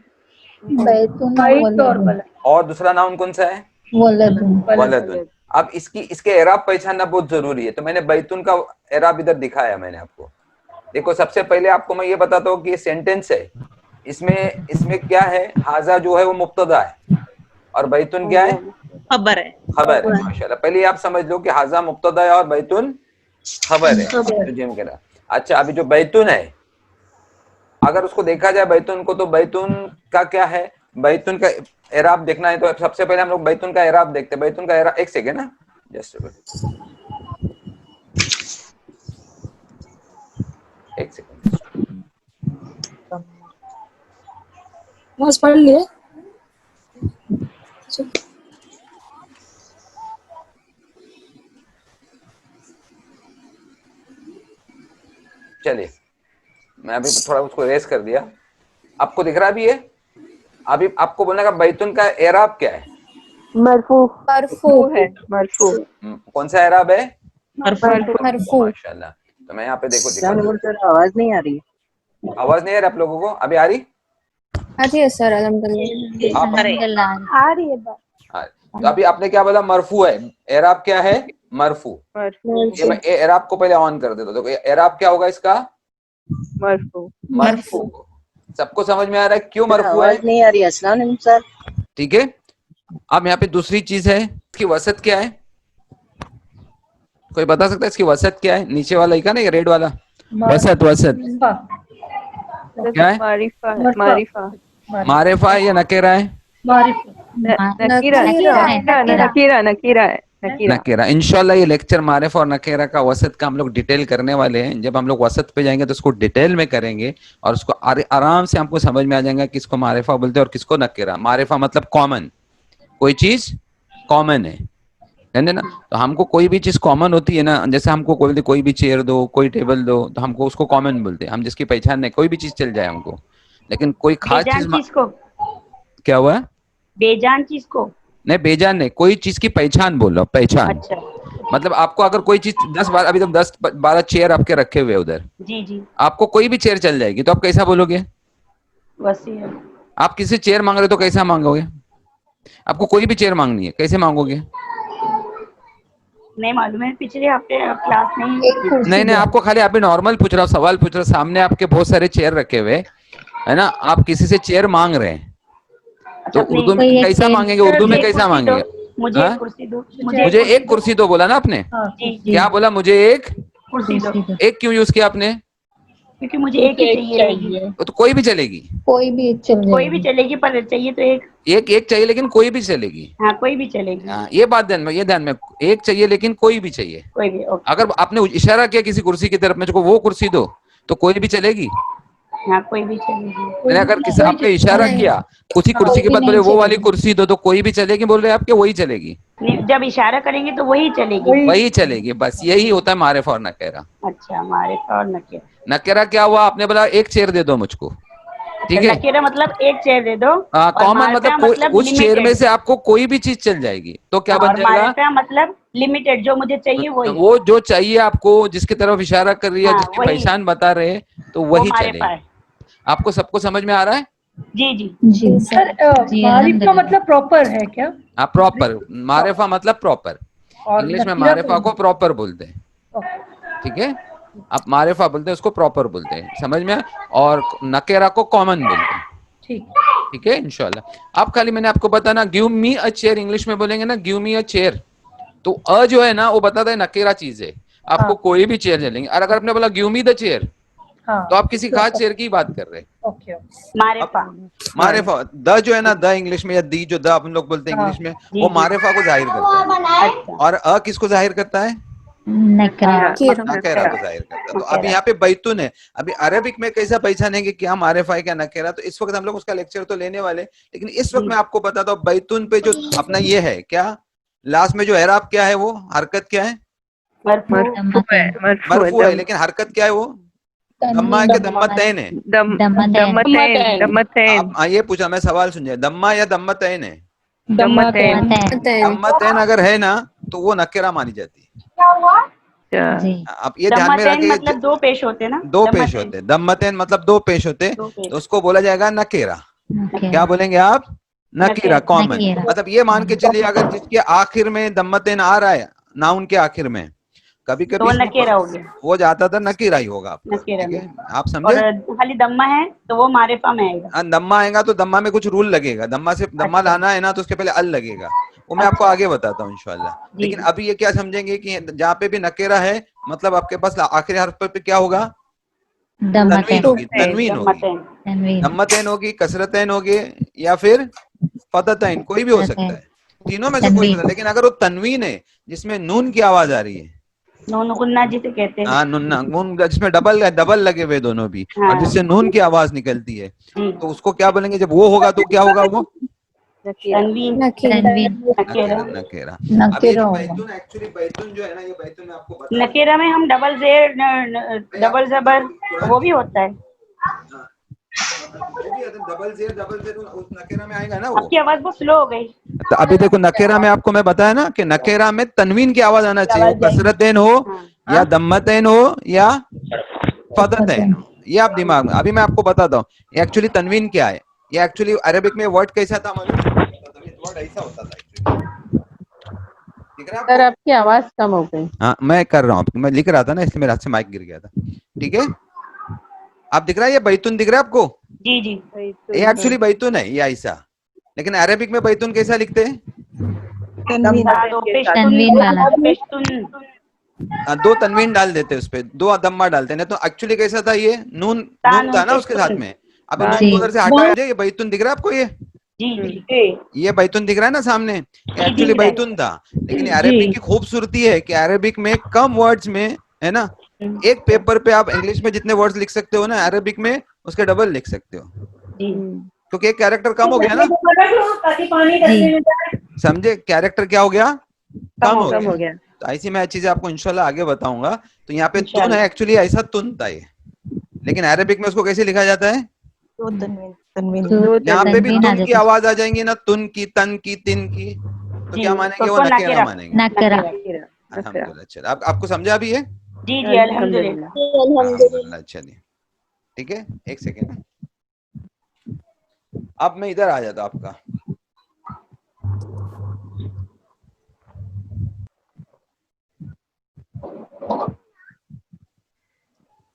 बैतुन बैत और वलद। और दूसरा नाउन कौन सा है? वलदुन। वलदुन। अब इसके एराब पहचानना बहुत जरूरी है, तो मैंने बैतुन का एराब इधर दिखाया मैंने आपको। देखो सबसे पहले आपको मैं ये बताता हूँ कि ये सेंटेंस है, इसमें क्या है? हाजा जो है वो मुब्तदा है और बैतुन क्या है? खबर है। खबर है। माशाल्लाह, पहले आप समझ लो कि हाजा मुब्तदा है और बैतुन खबर है। तो जिम कह रहा। अच्छा, अभी जो बैतुन है, अगर उसको देखा जाए बैतुन को, तो बैतुन का क्या है? बैतुन का एराब देखना है तो सबसे पहले हम लोग बैतुन का एराब देखते हैं। बैतुन का एराब, एक सेकेंड ना, जस्ट एक सेकेंड। बस पढ़ लिए। चलिए, मैं अभी थोड़ा उसको रेस कर दिया। आपको दिख रहा भी है? अभी आपको बोलने का बैतुन का एराब क्या है? मरफू। मरफू है, मरफू। कौन सा एराब है? मरफू। माशाल्लाह। तो मैं यहाँ पे देखो दिखा, आवाज नहीं आ रही है। आवाज नहीं आ रही आप लोगों को? अभी आ रही? आती है सर, अल्हम्दुलिल्लाह। अल्हम्दुलिल्लाह। आ रही है बात। तो अभी आपने क्या बोला? मरफू है। एराब क्या है? मरफू। ये मैं एराब को पहले ऑन कर देता हूं। देखो एराब क्या होगा इसका? मरफू। मरफू। सबको समझ में आ रहा है क्यों मरफू है? नहीं आ रही। अस्सलाम वालेकुम सर। ठीक है। अब यहाँ पे दूसरी चीज है, इसकी वसत क्या है? कोई बता सकता है इसकी वसत क्या है? नीचे वाला ही का ना, ये रेड वाला वसत। वसत क्या है? मारिफा है, मारिफा। मारिफा है या नकेरा है? नकीरा है। नकेरा। इंशाल्लाह ये लेक्चर मारिफा और नकेरा का वसत का हम लोग डिटेल करने वाले हैं। जब हम लोग वसत पे जाएंगे तो उसको डिटेल में करेंगे और उसको आराम से हमको समझ में आ जाएगा किसको मारिफा बोलते हैं और किसको नकेरा। मारिफा मतलब कॉमन, कोई चीज कॉमन है ना। तो हमको कोई भी चीज कॉमन होती है ना, जैसे हमको कोई भी चेयर दो, कोई टेबल दो, तो हमको उसको कॉमन बोलते हैं। हम जिसकी पहचान नहीं, कोई भी चीज चल जाए हमको, लेकिन कोई खास चीज को। क्या हुआ? बेजान चीज को नहीं, बेजान नहीं, कोई चीज की पहचान बोल रहा हूं। पहचान अच्छा। मतलब आपको अगर कोई चीज 10-12, अभी तो 10-12 चेयर आपके रखे हुए उधर, जी आपको कोई भी चेयर चल जाएगी, तो आप कैसा बोलोगे? वसी है। आप किसी चेयर मांग रहे तो कैसा मांगोगे? आपको कोई भी चेयर मांगनी है, कैसे मांगोगे? नहीं मालूम है, पिछले हफ्ते क्लास में नहीं, आपको खाली आप नॉर्मल पूछ रहा हूँ, सवाल पूछ रहा हूँ। सामने आपके बहुत सारे चेयर रखे हुए है ना, आप किसी से चेयर मांग रहे हैं, तो उर्दू में कैसा मांगेंगे? उर्दू में कैसा मांगेंगे? मुझे एक कुर्सी दो। मुझे एक कुर्सी दो बोला ना आपने? क्या बोला? मुझे एक कुर्सी दो। एक क्यों यूज किया आपने? क्योंकि मुझे एक ही चाहिए। तो कोई भी चलेगी? कोई भी चलेगी पर चाहिए तो एक चाहिए, लेकिन कोई भी चलेगी। हाँ, कोई भी चलेगी। हाँ, ये बात ध्यान में, एक चाहिए लेकिन कोई भी चाहिए। कोई भी। अगर आपने इशारा किया किसी कुर्सी की तरफ, मुझको वो कुर्सी दो, तो कोई भी चलेगी। हाँ, कोई भी चलेगी। मैंने अगर किसी आपने इशारा किया उसी कुर्सी के बाद बोले वो वाली कुर्सी दो, तो कोई भी चलेगी बोल रहे हैं आपके? वही चलेगी। जब इशारा करेंगे तो वही चलेगी। वही चलेगी, बस यही होता है मारिफा और नकेरा। अच्छा, मारिफा और नकेरा। नकेरा क्या हुआ? आपने बोला एक चेयर दे दो मुझको, ठीक है। नकेरा मतलब एक चेयर दे दो। कॉमन मतलब उस चेयर में से आपको कोई भी चीज चल जाएगी, तो क्या बन जाएगा? मारिफा मतलब लिमिटेड, जो मुझे चाहिए वही। वो जो चाहिए आपको, जिसकी तरफ इशारा कर रही है, जिसकी पहचान बता रहे हैं, तो वही चलेगी। आपको सबको समझ में आ रहा है? जी सर। मारिफा मतलब प्रॉपर है क्या? हाँ, प्रॉपर। मारिफा मतलब प्रॉपर। इंग्लिश में मारिफा को प्रॉपर बोलते हैं, ठीक है। आप मारिफा बोलते हैं, उसको प्रॉपर बोलते हैं, समझ में? और नकेरा को कॉमन बोलते हैं, ठीक है इंशाल्लाह। आप खाली मैंने आपको बताना, गिव मी अ चेयर इंग्लिश में बोलेंगे ना, गिव मी अ चेयर, तो अ जो है ना वो बताता है नकेरा चीज है, आपको कोई भी चेयर चलेंगे। और अगर आपने बोला गिव मी द चेयर, तो आप किसी खास चेयर की बात कर रहे हैं। मारिफा द जो है ना, द इंग्लिश में, या दी जो द अपन लोग बोलते हैं इंग्लिश में, वो मारिफा को जाहिर करता है। और अ किसको जाहिर करता है? नकरा नकेरा को जाहिर करता है। तो अब यहाँ पे बैतून है, अभी अरबिक में कैसा पहचानेंगे क्या मारिफा है क्या नकेरा, तो इस वक्त हम लोग उसका लेक्चर तो लेने वाले, लेकिन इस वक्त मैं आपको बताता हूँ बैतून पे जो अपना ये है क्या लास्ट में जो एराब क्या है, वो हरकत क्या है, मरफू है, लेकिन हरकत क्या है, वो दम्मा है कि दम्मतैन है? दम्मतैन। आप ये पूछा मैं सवाल सुनिए, दम्मा या दम्मतैन है? दम्मतैन। दम्मतैन अगर है ना तो वो नकेरा मानी जाती है। अब ये ध्यान में रखिए, मतलब दो पेश होते ना, दो पेश होते, दम्मतैन मतलब दो पेश होते, तो उसको बोला जाएगा नकेरा। क्या बोलेंगे आप? नकीरा, कॉमन। मतलब ये मान के चलिए अगर जिसके आखिर में दम्मतैन आ रहा है नाउन के आखिर में, कभी कभी नकेरा हो गया, वो जाता था नकीरा ही होगा आपका, ठीक है, आप समझे? और खाली दम्मा है तो वो मारिफा में आएगा। दम्मा आएगा तो दम्मा में कुछ रूल लगेगा, दम्मा से दम्मा लाना है ना तो उसके पहले अल लगेगा, वो मैं आपको आगे बताता हूँ इंशाल्लाह। लेकिन अभी ये क्या समझेंगे कि जहाँ पे भी नकेरा है मतलब आपके पास आखिरी हर्फ पे क्या होगा? तनवीन होगी, तनवीन होगी, दम्मतैन होगी, कसरतैन होगी, या फिर फततैन, कोई भी हो सकता है, तीनों में से कोई भी। लेकिन अगर वो तनवीन है जिसमें नून की आवाज आ रही है, नून गुन्ना जिसे कहते हैं, हाँ नुन्ना, नून जिसमें डबल लगे हुए दोनों भी, और जिससे नून की आवाज निकलती है, तो उसको क्या बोलेंगे? जब वो होगा तो क्या होगा? वो नकेरा। अब ये बैतून, एक्चुअली बैतून जो है ना, ये बैतून में आपको बता, नकेरा में हम डबल जेर डबल जबर वो भी होता है, डबल जेर उस नकेरा में आएगा ना वो। आपकी आवाज बहुत स्लो हो गई। तो अभी देखो नकेरा में आपको मैं बताया ना कि नकेरा में तनवीन की आवाज आना चाहिए, वो कसरतैन हो या दम्मतैन हो या फततैन हो, ये आप दिमाग में। अभी मैं आपको बताता हूँ एक्चुअली तनवीन क्या है। ये एक्चुअली अरेबिक में वर्ड कैसा था मालूम? वर्ड ऐसा होता था एक्चुअली। सर आपकी आवाज कम हो गई। हाँ मैं कर रहा हूँ, मैं लिख रहा था ना इसलिए मेरे हाथ से माइक गिर गया था, ठीक है। आप दिख रहा है ये बैतून दिख रहा है आपको? जी जी, ये एक्चुअली बैतून है, ये ऐसा, लेकिन अरेबिक में बैतून कैसा लिखते हैं? दो तनवीन डाल देते उस पे, दो दम्मा डालते हैं, तो एक्चुअली कैसा था ये? नून था ना उसके साथ में। अब नून को उधर से हटा दीजिए, ये बैतून दिख रहा है आपको? ये बैतून दिख रहा है ना सामने, एक्चुअली बैतून था। लेकिन अरेबिक की खूबसूरती है कि अरेबिक में कम वर्ड्स में है ना, एक पेपर पे आप इंग्लिश में जितने वर्ड्स लिख सकते हो ना, अरेबिक में उसके डबल लिख सकते हो, क्योंकि एक कैरेक्टर कम हो गया ना, समझे? कैरेक्टर क्या हो गया? कम हो गया। तो ऐसी मैं चीजें आपको इंशाल्लाह आगे बताऊंगा। तो यहाँ पे तुन है, एक्चुअली ऐसा तुन था ये, लेकिन अरेबिक में उसको कैसे लिखा जाता है? यहाँ पे भी तुन की आवाज आ जाएंगी ना, तुन की, तन की, तिन की, तो क्या मानेंगे? वो नकेरा मानेंगे। अल्हम्दुलिल्लाह। चलो आपको समझा भी है? जी जी अल्हम्दुलिल्लाह। चलिए ठीक है, एक सेकेंड। अब मैं इधर आ जाता आपका,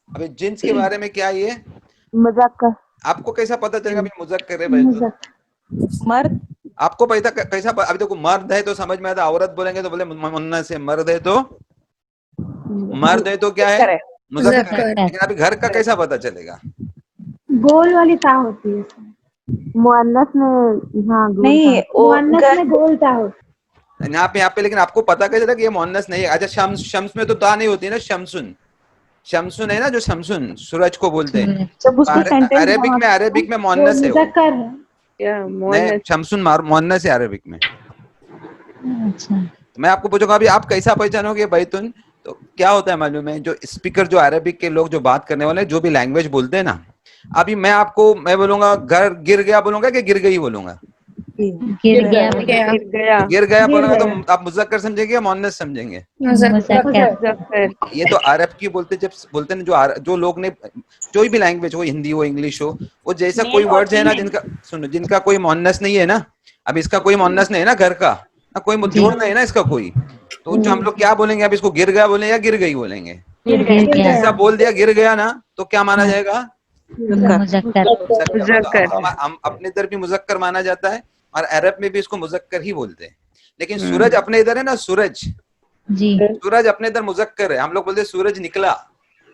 अभी जिन्स के बारे में क्या ये मुज़क्कर। आपको कैसा पता चलेगा? अभी मुज़क्कर है भाई, मर्द आपको पैसा कैसा? अभी देखो मर्द है तो समझ में आता, औरत बोलेंगे तो बोले मुन्नस है, मर्द है तो क्या है? मुज़क्कर है। लेकिन अभी घर का कैसा पता चलेगा? गोल वाली ता होती है, मुअन्नस में, हाँ नहीं मुअन्नस में गोल ता होती है यहाँ पे, लेकिन आपको पता कैसे चला कि ये मुअन्नस नहीं है? अच्छा शम्स में तो ता नहीं होती ना, शम्सुन है ना, जो शम्सुन सूरज को बोलते हैं, अरेबिक में मुअन्नस है, नहीं शम्सुन मुअन्नस है अरेबिक में। मैं आपको पूछूंगा अभी आप कैसा पहचानोगे बैतुन? तो क्या होता है मालूम है, जो स्पीकर, जो अरेबिक के लोग जो बात करने वाले, जो भी लैंग्वेज बोलते हैं ना, अभी मैं बोलूंगा घर गिर गया बोलूंगा कि गिर गई बोलूंगा? गिर गया बोलूंगा तो आप मुज़क्कर समझेंगे या मुअन्नस समझेंगे? ये तो अरब की बोलते, जब बोलते हैं जो लोग ने जो भी लैंग्वेज हो, हिंदी हो, इंग्लिश हो, वो जैसा कोई वर्ड्स है ना जिनका कोई मुअन्नस नहीं है ना, अब इसका कोई मुअन्नस नहीं है ना, घर का ना कोई जोड़ नहीं है ना इसका कोई, तो जो हम लोग क्या बोलेंगे? अब इसको गिर गया बोले या गिर गई बोलेंगे? जैसा बोल दिया गिर गया ना, तो क्या माना जाएगा? मुज़क्कर। हम अपने इधर भी मुज़क्कर माना जाता है और अरब में भी इसको मुज़क्कर ही बोलते हैं। लेकिन सूरज अपने इधर है ना, सूरज अपने इधर मुज़क्कर है, हम लोग बोलते हैं सूरज निकला,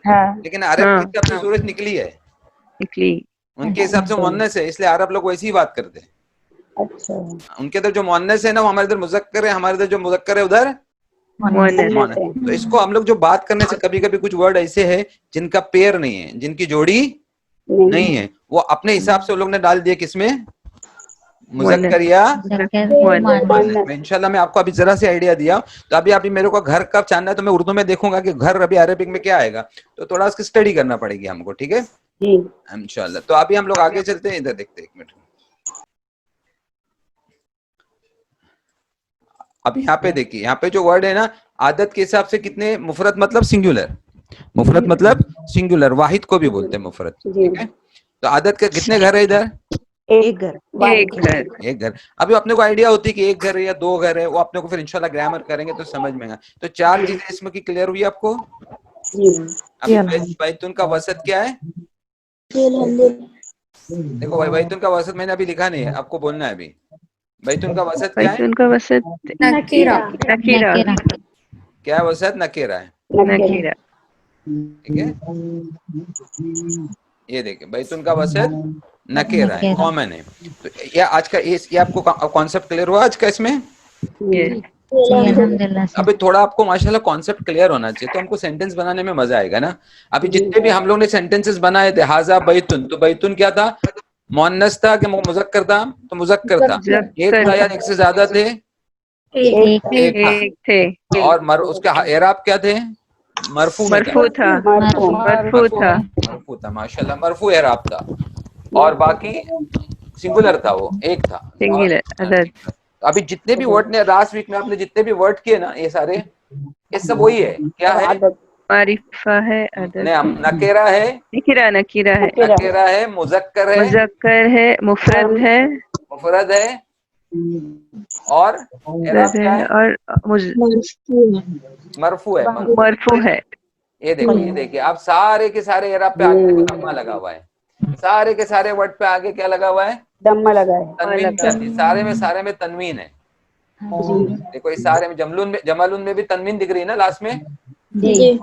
लेकिन अरब के हिसाब से सूरज निकली है, उनके हिसाब से मुअन्नस है, इसलिए अरब लोग वैसी ही बात करते हैं। उनके इधर जो मुअन्नस है ना, वो हमारे इधर मुज़क्कर है, हमारे इधर जो मुज़क्कर है उधर मुअन्नस है। तो इसको हम लोग जो बात करने से कभी कभी कुछ वर्ड ऐसे हैं जिनका पेयर नहीं है, जिनकी जोड़ी नहीं है, वो अपने हिसाब से वो लोग ने डाल दिए किसमें, मुज़क्कर या मुअन्नस में। इंशाल्लाह मैं आपको अभी जरा से आइडिया दिया, तो अभी मेरे को घर कब जानना है तो मैं उर्दू में देखूंगा कि घर अभी अरेबिक में क्या आएगा, तो थोड़ा उसकी स्टडी करना पड़ेगी हमको, ठीक है इंशाल्लाह। तो अभी हम लोग आगे चलते हैं, इधर देखते हैं, एक मिनट। अब यहाँ पे देखिए, यहाँ पे जो वर्ड है ना, आदत के हिसाब से कितने, मुफरत मतलब सिंगुलर, मुफरत मतलब सिंगुलर, वाहिद को भी बोलते हैं मुफरत, ठीक है। तो आदत के कितने घर है इधर, एक घर, एक घर। अभी अपने को आइडिया होती है कि एक घर है या दो घर है, वो अपने को फिर इंशाल्लाह ग्रामर करेंगे तो समझ में आएगा। तो चार चीजें इसमें की क्लियर हुई आपको। अभी बैतून का वसत क्या है, देखो भाई, बैतून का वसत मैंने अभी लिखा नहीं है, आपको बोलना है अभी। बैतून का वसत क्या है, उनका वसत नकीरा। क्या है वसत, नकीरा है, नकीरा। ठीक है। ये देखिए बैतून का वसत नकीरा है, कॉमन है। तो ये आज का ये आपको कॉन्सेप्ट क्लियर हुआ आज का इसमें। अभी थोड़ा आपको माशाल्लाह कॉन्सेप्ट क्लियर होना चाहिए, तो हमको सेंटेंस बनाने में मजा आएगा ना। अभी जितने भी हम लोग ने सेंटेंसेस बनाए थे, हाजा बैतुन, तो बैतुन क्या था, मुअन्नस था कि मुज़क्कर था, तो मुज़क्कर था। एक था या एक से ज्यादा थे, एक थे। और उसके एराब क्या थे, मरफू था, माशाल्लाह मरफू एराब था। और बाकी सिंगुलर था, वो एक था सिंगुलर। अभी जितने भी वर्ड ने लास्ट वीक में आपने जितने भी वर्ड किए ना, ये सारे, ये सब वही है, क्या है, मारिफा है, नकेरा है, नकेरा है, मुज़क्कर है, मुफरद है, और और मरफू है। ये देखिए आप सारे के सारे एराब पे आगे दम्मा लगा हुआ है, सारे के सारे वर्ड पे आगे क्या लगा हुआ है, दम्मा लगा है, तनवीन। सारे में तनवीन है। देखो इस सारे में जमलुन में भी तनवीन दिख रही है ना लास्ट में,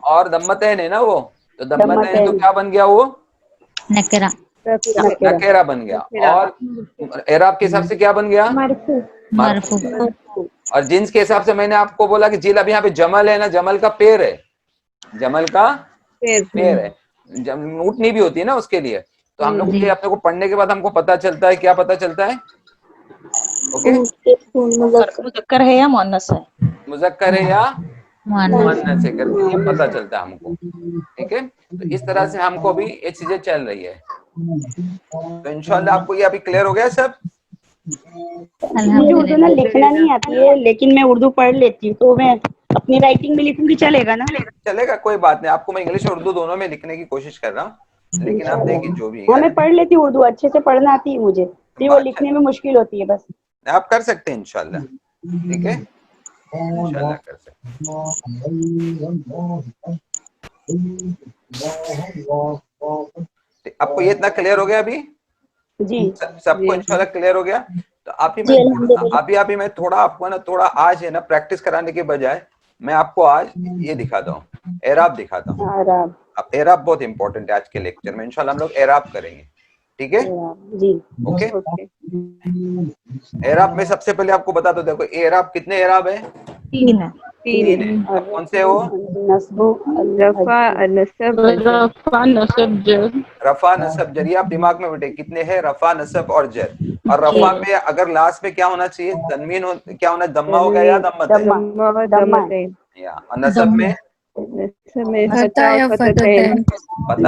और दम्मतैन है ना वो, तो दम्मतैन तो क्या बन गया, वो नकेरा बन गया। और एराब के हिसाब से क्या बन गया, मरफू। और जिन्स के हिसाब से मैंने आपको बोला कि जिल, अभी यहाँ पे जमल है ना, जमल का पेड़ है, जमल का पेड़ है, ऊँटनी भी होती है ना उसके लिए। तो हम लोग ये अपने को पढ़ने के बाद हमको पता चलता है, क्या पता चलता है, ओके, मुज़क्कर है या मुअन्नस है, मुज़क्कर है या मुअन्नस है करके ये पता चलता है हमको, ठीक है। तो इस तरह से हमको भी ये चीजें चल रही है। तो इंशाल्लाह आपको ये अभी क्लियर हो गया सब। मुझे उर्दू ना लिखना नहीं आती है, लेकिन मैं उर्दू पढ़ लेती हूँ, तो मैं अपनी राइटिंग में लिखूंगी, चलेगा ना? चलेगा, कोई बात नहीं। आपको मैं इंग्लिश और उर्दू दोनों में लिखने की कोशिश कर रहा हूँ, लेकिन आप देखिए जो भी है। मैं पढ़ लेती हूँ उर्दू, अच्छे से पढ़ना आती है मुझे, फिर वो लिखने में मुश्किल होती है, बस। आप कर सकते हैं इंशाल्लाह, ठीक है, इंशाल्लाह कर सकते हैं। आपको ये इतना क्लियर हो गया अभी जी, सबको इंशाल्लाह क्लियर हो गया। तो अभी मैं थोड़ा आपको ना, थोड़ा आज है ना प्रैक्टिस कराने के बजाय मैं आपको आज ये दिखाता हूँ, एराब दिखाता हूँ। अब एराब बहुत इंपॉर्टेंट है आज के लेक्चर में, इंशाल्लाह हम लोग एराब करेंगे, ठीक है जी, ओके। एराब में सबसे पहले आपको बता दो, देखो एराब कितने एराब है, तीन है। कौन से हो, रफा नसब जर, ये आप दिमाग में बैठे कितने हैं, रफा नसब और जर। और रफा में अगर लास्ट में क्या होना चाहिए, तनवीन क्या होना, दम्मा हो गया या दम्मतैन, या और नसब में फतह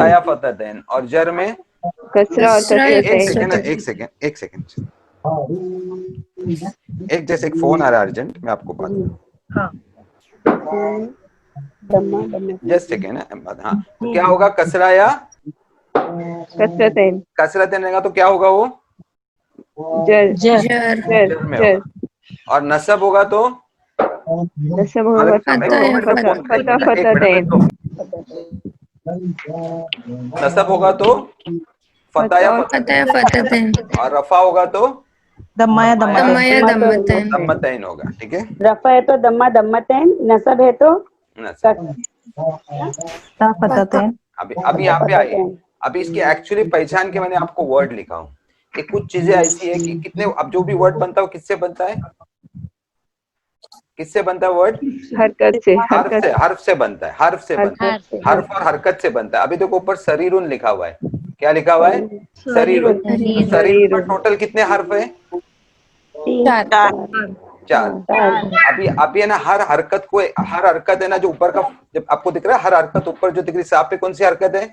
या फतहतैन, और जर में कसरा और एक सेकंड एक जैसे एक फोन आ रहा है अर्जेंट, मैं आपको बात जस्ट सेकंड है। हाँ, क्या होगा, कसरा या कसरतैन रहेगा तो क्या होगा, वो जर में होगा। और नसब होगा तो नसब होगा तो फतह या फतहतैन, और रफा होगा तो दम्मा या दम्मतैन होगा, ठीक है। रफा है तो दम्मा दम्मतैन, नसब है तो फतहतैन। अभी यहाँ पे आइए, अभी इसकी एक्चुअली पहचान के मैंने आपको वर्ड लिखा हूँ कि कुछ चीजें ऐसी है कि कितने, अब जो भी वर्ड बनता है वो किससे बनता है, किससे बनता है वर्ड? हरकत से हर्फ से बनता है, हर्फ से बनता है, हर्फ और हरकत से बनता है। अभी देखो ऊपर शरीरुन लिखा हुआ है, क्या लिखा हुआ है? शरीरुन। शरीर पर टोटल कितने हर्फ है? 4। अभी है ना, हर हरकत है ना जो ऊपर का, जब आपको दिख रहा है हर हरकत ऊपर जो दिख रही है, सा पे कौन सी हरकत है?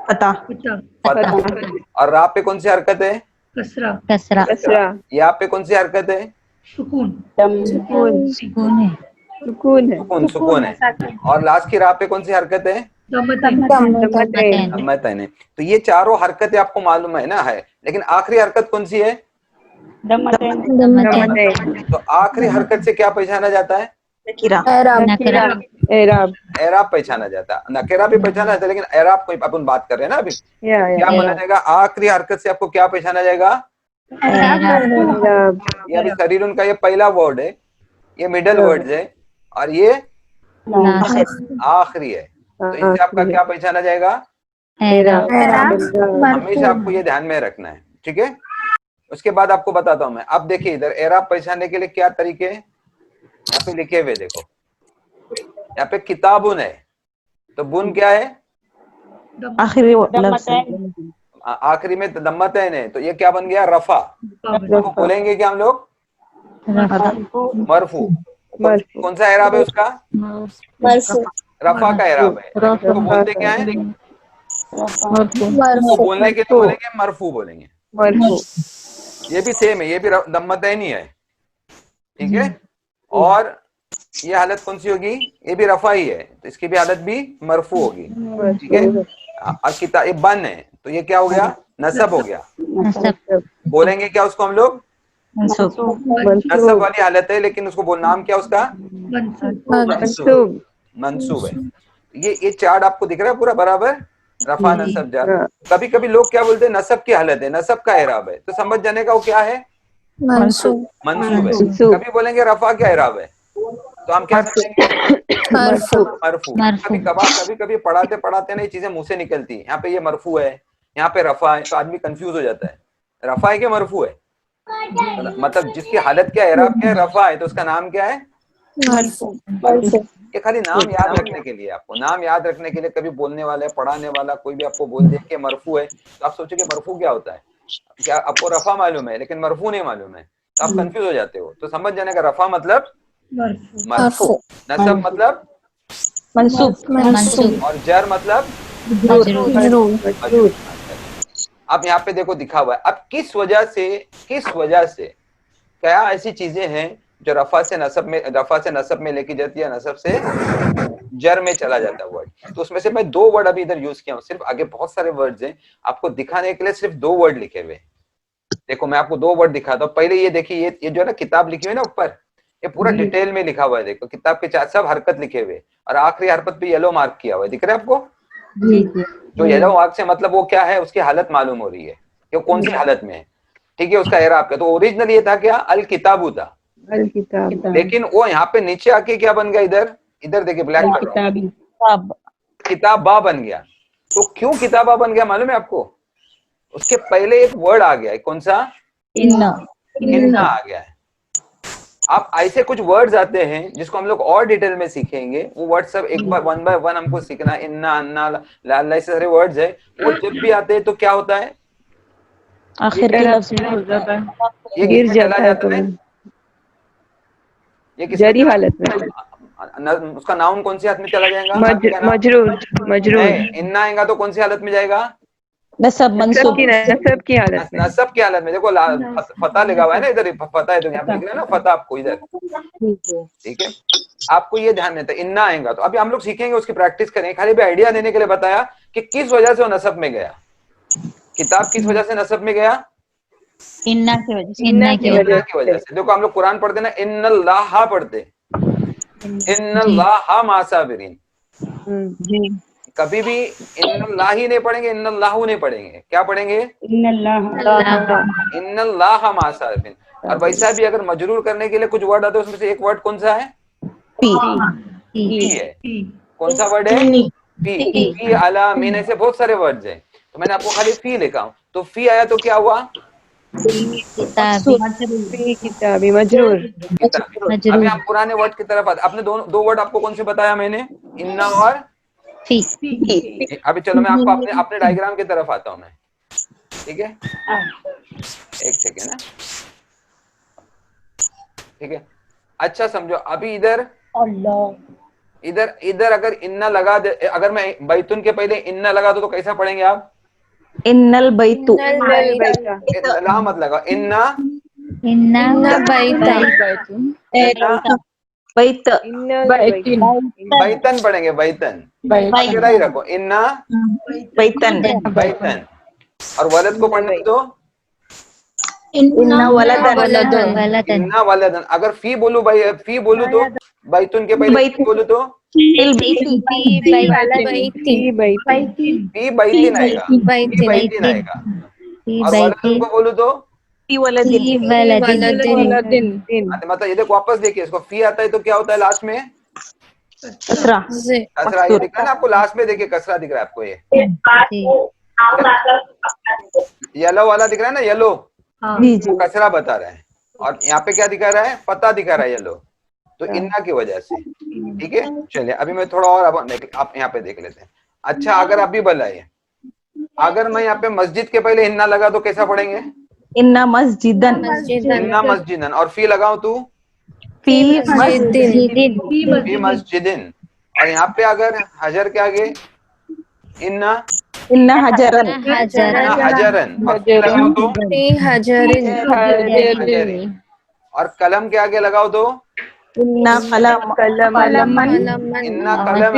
फता। और रा पे कौन सी हरकत है? कसरा। या पे कौन सी हरकत है? सुकून है। और लास्ट की रा पे कौन सी हरकत है? दम्मतैन है। तो ये चारों हरकतें आपको मालूम है ना, है, लेकिन आखिरी हरकत कौन सी है? तो आखिरी हरकत से क्या पहचाना जाता है? एराब पहचाना जाता है। नकेरा भी पहचाना जाता है, लेकिन एराब को अपन बात कर रहे हैं ना अभी। क्या माना जाएगा? आखिरी हरकत से आपको क्या पहचाना जाएगा? ये अभी शरीर उनका ये पहला वर्ड है, ये मिडल वर्ड है, और ये आखिरी है। तो इससे आपका क्या पहचाना जाएगा? हमेशा आपको ये ध्यान में रखना है, ठीक है। उसके बाद आपको बताता हूं मैं। अब देखिए इधर एराब पहचानने के लिए क्या तरीके हैं, यहाँ पे लिखे हुए देखो। यहाँ पे किताबुन है, तो बुन क्या है? आखिरी में दम्मतैन है, तो ये क्या बन गया? रफा। तो बोलेंगे क्या हम लोग? मरफू। कौन सा एराब है उसका? रफा का एराब है। तो बोलते क्या है? बोलने के लिए बोलेंगे मरफू बोलेंगे। ये भी सेम है, ये भी दम्मतैन ही है, ठीक है। और ये हालत कौन सी होगी? ये भी रफा ही है, तो इसकी भी हालत भी मरफू होगी, ठीक है। और किताब ये बन है, तो ये क्या हो गया? नसब हो गया। बोलेंगे क्या उसको हम लोग? नसब वाली हालत है, लेकिन उसको नाम क्या उसका? मंसूब है। ये चार्ट आपको दिख रहा है पूरा बराबर, रफा नसब जर। कभी कभी लोग क्या बोलते हैं? नसब की हालत है, नसब का एराब है, तो समझ जाने का वो क्या है? मंसूब है। कभी बोलेंगे रफा क्या एराब है, तो हम क्या समझेंगे? मरफू। कभी कभी पढ़ाते पढ़ाते ना ये चीजें मुंह से निकलती है। यहाँ पे ये मरफू है, यहाँ पे रफा है, तो आदमी कंफ्यूज हो जाता है, रफा है क्या मरफू है? मतलब जिसकी हालत क्या है, एराब क्या है? रफा है, तो उसका नाम क्या है? मरफू। ये खाली नाम याद रखने के लिए, आपको नाम याद रखने के लिए, कभी बोलने वाला पढ़ाने वाला कोई भी आपको बोल दे कि मरफू है, तो आप सोचोगे मरफू क्या होता है। क्या आपको रफा मालूम है लेकिन मरफू नहीं मालूम है, तो आप कंफ्यूज हो जाते हो। तो समझ जाने का रफा मतलब मरफू, नसब मतलब मंसूब, और जर मतलब मजरूर। अब यहाँ पे देखो दिखा हुआ है। अब किस वजह से क्या ऐसी चीजें हैं जो रफा से नसब में लेके जाती है, नसब से जर में चला जाता है वर्ड। तो उसमें से मैं 2 वर्ड अभी इधर यूज किया हूँ, सिर्फ आगे बहुत सारे वर्ड्स हैं, आपको दिखाने के लिए सिर्फ 2 वर्ड लिखे हुए। देखो मैं आपको 2 वर्ड दिखाता हूँ। पहले ये देखिए, ये जो है ना किताब लिखी हुई है ना ऊपर, ये पूरा डिटेल में लिखा हुआ है। देखो किताब के 4 सब हरकत लिखे हुए, और आखिरी हरकत पे येलो मार्क किया हुआ है, दिख रहा है आपको? जो येलो मार्क से मतलब वो क्या है, उसकी हालत मालूम हो रही है कि वो कौन सी हालत में है, ठीक है। उसका एराब क्या? तो ओरिजिनल ये था क्या? अल किताबू था, लेकिन वो यहाँ पे नीचे आके क्या बन गया? इधर देखिए ब्लैक किताबा बन गया। तो क्यों किताबा बन गया मालूम है आपको? उसके पहले एक वर्ड आ गया है, कौन सा? इन्ना आ गया है। आप ऐसे कुछ वर्ड्स आते हैं जिसको हम लोग और डिटेल में सीखेंगे, वो वर्ड सब एक बार 1 बाय 1 हमको सीखना। इन्ना, अन्ना, ला, ऐसे सारे वर्ड्स है, वो जब भी आते हैं तो क्या होता है? आखिर के लफ्ज में हो जाता है, ये गिर चला जाता है। ये किस हालत में? उसका नाउन कौन सी हालत में चला जाएगा? मजरूर। इन्ना आएगा तो कौन सी हालत में जाएगा? नसब की हालत में। देखो फता लगा हुआ है ना इधर, फता है तो यहाँ पे लिख रहे हैं ना फता आपको इधर, ठीक है। आपको ये ध्यान देता है इन्ना आएगा। तो अभी हम लोग सीखेंगे, उसकी प्रैक्टिस करेंगे, खाली भी आइडिया देने के लिए बताया कि किस वजह से वो नसब में गया। किताब किस वजह से नसब में गया? इन्ना की वजह से। देखो हम लोग कुरान पढ़ते ना, इन्नल्लाह पढ़ते, इन्नल्लाह मासाबिरीन। कभी भी इन्नल्लाह ही नहीं पढ़ेंगे, इन्नल्लाहु नहीं पढ़ेंगे, क्या पढ़ेंगे? इन्नल्लाह मासाबिरीन। और वैसा भी अगर मजरूर करने के लिए कुछ वर्ड आते हैं, उसमें से एक वर्ड कौन सा है? फी है। कौन सा वर्ड है? फी, अला, मीन, ऐसे बहुत सारे वर्ड्स हैं, तो मैंने आपको खाली फी लिखा हूं। तो फी आया तो क्या हुआ? किताबी फी किताबी मजरूर अभी आप पुराने वर्ड की तरफ आते, अपने दो वर्ड आपको कौन से बताया मैंने, इन्ना और फी अभी चलो मैं आपको अपने डायग्राम की तरफ आता हूँ मैं, ठीक है, एक सेकेंड ना, ठीक है। अच्छा समझो, अभी इधर इधर अगर इन्ना लगा दे, अगर मैं बैतुन के पहले इन्ना लगा दो तो कैसा पढ़ेंगे आप? इन्नल बैतु, ला मत लगाओ, इन्ना इन्ना बैत, बैतन पढ़ेंगे, बैतन अकेला ही रखो, इन्ना बैतन, बैतन। और वलद को पढ़ने दो, इन्ना वलदन, इन्ना वलदन। अगर फी बोलूं तो बैतुन के पहले फी बोलूं तो फिल बैती, फी बैतिन आएगा, फी बैतिन आएगा। और वलदन को बोलूं तो फी वलदिन, मतलब ये देखो वापस देखिए, इसको फी आता है तो क्या होता है लास्ट में? कसरा, कसरा। ये दिख रहा है ना आपको, लास्ट में देखिए कसरा दिख रहा है आपको, ये येलो वाला दिख रहा है ना, येलो, वो कसरा बता रहा है। और यहाँ पे क्या दिखा रहा है? फतह दिखा रहा है येलो, तो इन्ना की वजह से, ठीक है। चलिए अभी मैं थोड़ा और आप यहाँ पे देख लेते हैं। अच्छा अगर अभी बताइए, अगर मैं यहाँ पे मस्जिद के पहले इन्ना लगा तो कैसा पढ़ेंगे? इन्ना मस्जिदन, इन्ना मस्जिदन। और फी लगाओ तो फी मस्जिदिन। और यहाँ पे अगर हजर के आगे इन्ना हजरन, हजरन। और फी लगाओ तो हजरिन। और कलम के आगे लगाओ तो इन्ना कलमन, इन्ना कलम।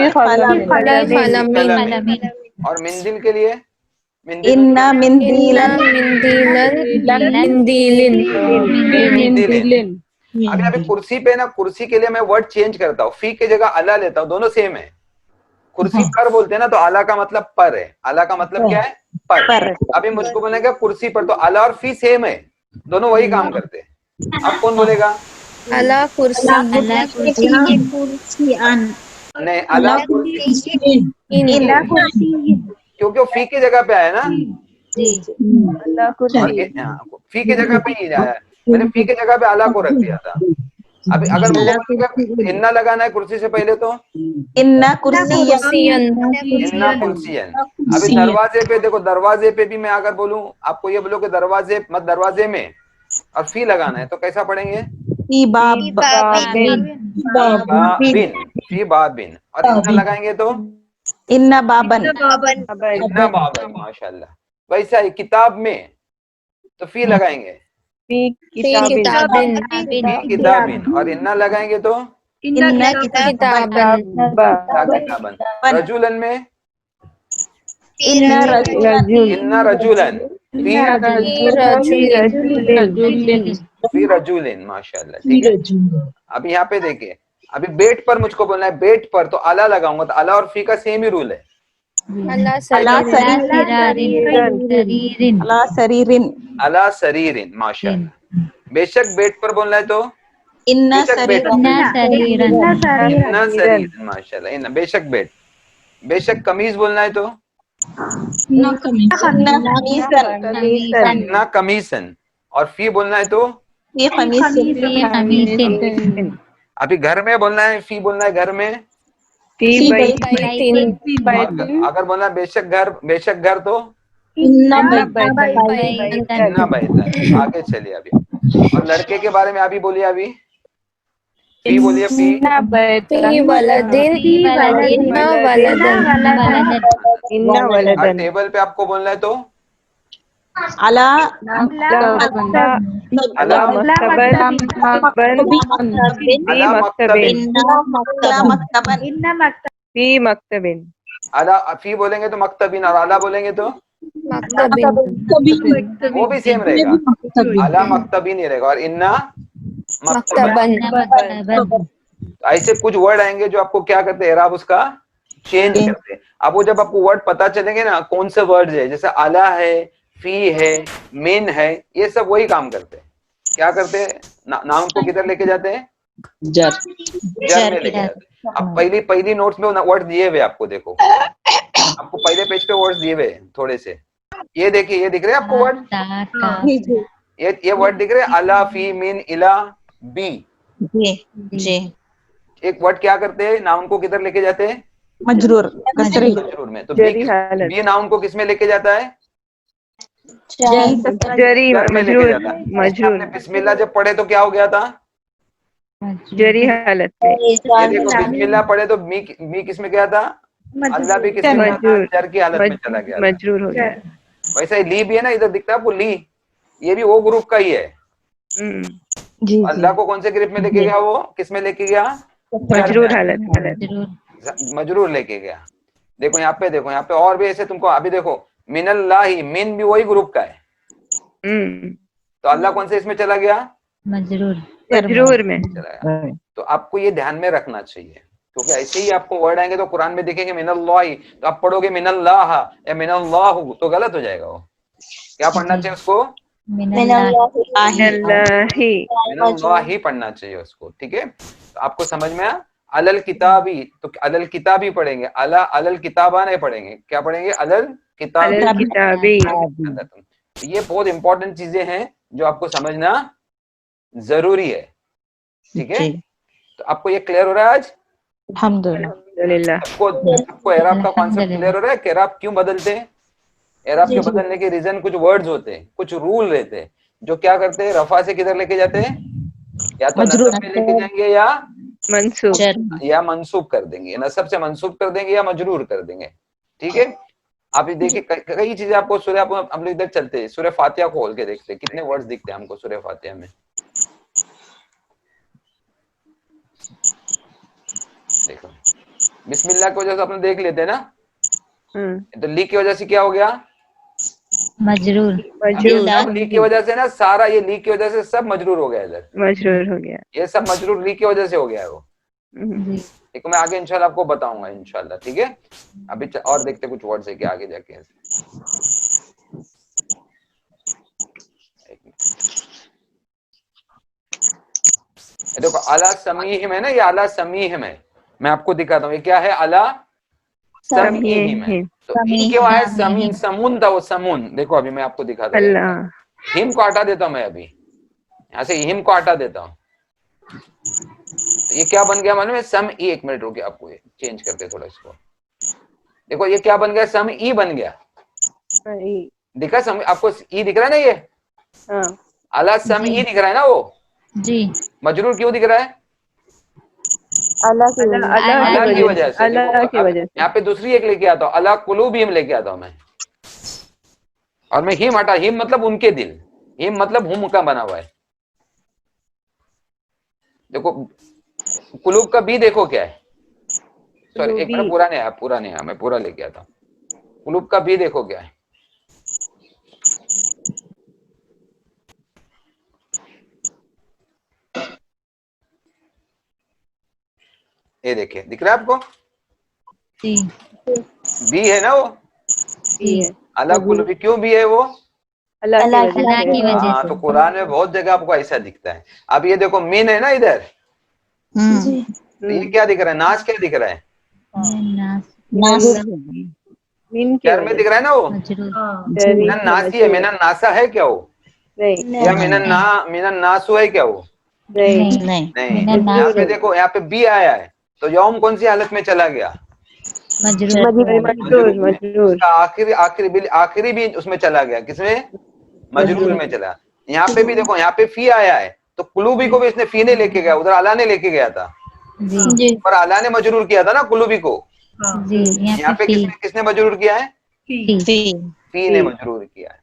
और मिंदिल के लिए इन्ना मिंदीलन, मिंदिलिन। अभी कुर्सी पे ना, कुर्सी के लिए मैं वर्ड चेंज करता हूँ, फी की जगह अला लेता हूँ, दोनों सेम है। कुर्सी पर बोलते हैं ना, तो आला का मतलब पर है, आला का मतलब क्या है? पर। अभी मुझको बोलेगा कुर्सी पर, तो आला और फी सेम है, दोनों वही काम करते हैं। अब कौन बोलेगा? अला कुर्सी नहीं, अला कुर्सी, क्योंकि वो फी की जगह पे आया ना, फी की जगह पे ही आया, मैंने फी की जगह पे आला को रख दिया था। अभी अगर मुझे इन्ना लगाना है कुर्सी से पहले तो इन्ना कुर्सियन, इन्ना कुर्सियन। अभी दरवाजे पे देखो, दरवाजे पे भी मैं अगर बोलूं, आपको ये बोलो कि दरवाजे मत, दरवाजे में और फी लगाना है तो कैसा पढ़ेंगे? फी बाबिन, फी बाबिन। और इन्ना लगाएंगे तो इन्ना बाबन, इन्ना बाबन। माशाल्लाह। वैसा ही किताब में तो फी लगाएंगे, किताबिन। और इन्ना लगाएंगे तो इन्ना किताबन, रजुलन में इन्ना इन्ना रजुलन, फी रजुलिन। माशाल्लाह, ठीक है। अब यहाँ पे देखिए, अभी बेट पर मुझको बोलना है, बेट पर तो अला लगाऊंगा, तो अला और फी का सेम ही रूल है। अला सरीरिन, माशाल्लाह। बेशक बेट पर बोलना है तो इन्ना सरीरन, माशाल्लाह। इन्ना बेशक बेट। बेशक कमीज बोलना है तो इन्ना कमीसन। और फी बोलना है तो अभी घर में बोलना है, फी बोलना है घर में, अगर बोलना है बेशक घर तो इन्ना बैतन। आगे चलिए अभी। और लड़के के बारे में अभी बोलिए, अभी फी बोलिए, फी और टेबल पे आपको बोलना है तो अला मक्तबिन। अला फी बोलेंगे तो मक्तबिन, और अला बोलेंगे तो वो भी सेम रहेगा, अला मक्तबिन ही रहेगा। और इन्ना मक्तबन। ऐसे कुछ वर्ड आएंगे जो आपको क्या करते हैं, एराब उसका चेंज करते हैं। अब वो जब आपको वर्ड पता चलेंगे ना कौन से वर्ड है, जैसे अला है, फी है, मिन है, ये सब वही काम करते हैं। क्या करते हैं? नाम को किधर लेके जाते हैं? जर में लेके जाते हैं। अब पहली नोट्स में वर्ड दिए हुए आपको, देखो आपको पहले पेज पे वर्ड्स दिए हुए थोड़े से, ये देखिए, ये दिख रहे हैं आपको वर्ड? ये वर्ड दिख रहे हैं, अला, फी, मिन, इला, बी। जी एक वर्ड क्या करते हैं, नाउन को किधर लेके जाते हैं, मजरूर मजरूर में। तो जरी हालत, बी नाउन को किस में लेके जाता है, जरी जर में लेके मजरूर, जाता है। मजरूर आपने बिस्मिल्लाह जब पढ़े तो क्या हो गया था, जरी हालत में, ये देखो बिस्मिल्लाह पढ़े तो मी किस में गया था, अल्लाह भी किस में गया था, मजरूर, जर की हालत में चला गया था। मजरूर हो गया। वैसा ही ली भी है ना, इधर दिखता है आपको ली, ये भी वो ग्रुप का ही है। जी अल्लाह को कौन से ग्रुप में लेके गया, वो किस में लेके गया, मजरूर हालत, मजरूर लेके गया। देखो यहाँ पे, देखो यहाँ पे और भी ऐसे तुमको, अभी देखो मिनल्लाही, मिन भी वही ग्रुप का है, तो अल्लाह कौन से इसमें चला गया, मजरूर मजरूर में। चला गया। तो आपको ये ध्यान में रखना चाहिए, क्योंकि ऐसे ही आपको वर्ड आएंगे तो कुरान में दिखेंगे मिनल्लाही, तो आप पढ़ोगे मिनल्लाह या मिनल्लाहु तो गलत हो जाएगा। वो क्या पढ़ना चाहिए उसको, मिनल्लाही पढ़ना चाहिए उसको, ठीक है। तो आपको समझ में आया, अलल किताबी, तो अलल किताबी पढ़ेंगे, अला अलल किताबा नहीं पढ़ेंगे, क्या पढ़ेंगे, अलल किताबी। तो ये बहुत इंपॉर्टेंट चीजें हैं जो आपको समझना जरूरी है, ठीक है। तो आपको ये क्लियर हो रहा है आज, अल्हम्दुलिल्लाह। आपको एराब का कॉन्सेप्ट क्लियर हो रहा है कि एराब क्यों बदलते हैं। एराब के बदलने के रीजन कुछ वर्ड्स होते हैं, कुछ रूल रहते हैं, जो क्या करते हैं, रफा से किधर लेके जाते हैं, या तो नसब में लेके जाएंगे या मंसूब कर देंगे, नसब से मंसूब कर देंगे या मजरूर कर देंगे, ठीक है। आप ये देखिए कई चीजें आपको सूरह, हम लोग इधर चलते हैं, सूरह फातिहा को खोल के देखते हैं, कितने वर्ड्स दिखते हैं हमको सूरह फातिहा में। देखो बिस्मिल्लाह की वजह से अपने देख लेते हैं ना, तो ली की वजह से क्या हो गया, मजरूर, ली की वजह से ना, सारा ये ली की वजह से सब मजरूर हो गया, इधर मजरूर हो गया, ये सब मजरूर ली की वजह से हो गया है वो। देखो मैं आगे इंशाल्लाह आपको बताऊंगा इंशाल्लाह, ठीक है। अभी और देखते कुछ वर्ड्स है कि आगे जाके, देखो अला समीहिम है ना, ये अला समीहिम है, मैं आपको दिखाता हूँ ये क्या है, अला समीहिम है। तो ई क्यों आया, समीन, समून था वो, समून। देखो अभी मैं आपको दिखाता हूँ, हिम को हटा देता हूँ मैं, अभी यहाँ से हिम को हटा देता हूँ, ये क्या बन गया मालूम है, सम ई। एक मिनट रुके, आपको ये चेंज करते थोड़ा इसको, देखो ये क्या बन गया, सम ई बन गया, दिखा सम, आपको ई दिख रहा है ना, ये अला सम ई दिख रहा है ना, वो जी मजरूर क्यों दिख रहा है, अल्लाह की वजह से, अल्लाह की वजह से। यहाँ पे दूसरी एक लेके आता हूँ, अला कुलूबिहिम लेके आता हूँ मैं, और मैं हिम हटा, हिम मतलब उनके दिल, हिम मतलब हुम का बना हुआ है। देखो कुलूब का बी देखो क्या है, सॉरी एक मिनट, पूरा नहीं आया, पूरा नहीं आया, मैं पूरा लेके आता हूँ। कुलूब का बी देखो क्या है, ये देखिए, दिख रहा है आपको, बी है ना वो, अला कुलूबी, क्यों बी है वो, अल्लाह की वजह से। हाँ, तो कुरान में बहुत जगह आपको ऐसा दिखता है। अब ये देखो मिन है ना इधर, तो ये क्या दिख रहा है, नास क्या दिख रहा है, क्या में दिख रहा है ना वो, मिनन नासी है, मिनन नासा है क्या वो, या मिनन नासु है क्या वो, नहीं। यहाँ पे देखो, यहाँ पे बी आया है, तो यौम कौन सी हालत में चला गया, मजरूर, आखिरी भी उसमें चला गया, किसमें, मजरूर में चला। यहाँ पे भी देखो, यहाँ पे फी आया है, तो कुलूबी को भी इसने फी ने लेके गया, उधर अला ने लेके गया था, पर अला ने मजरूर किया था ना कुलूबी को, यहाँ पे किसने मजरूर किया है, फी ने मजरूर किया है।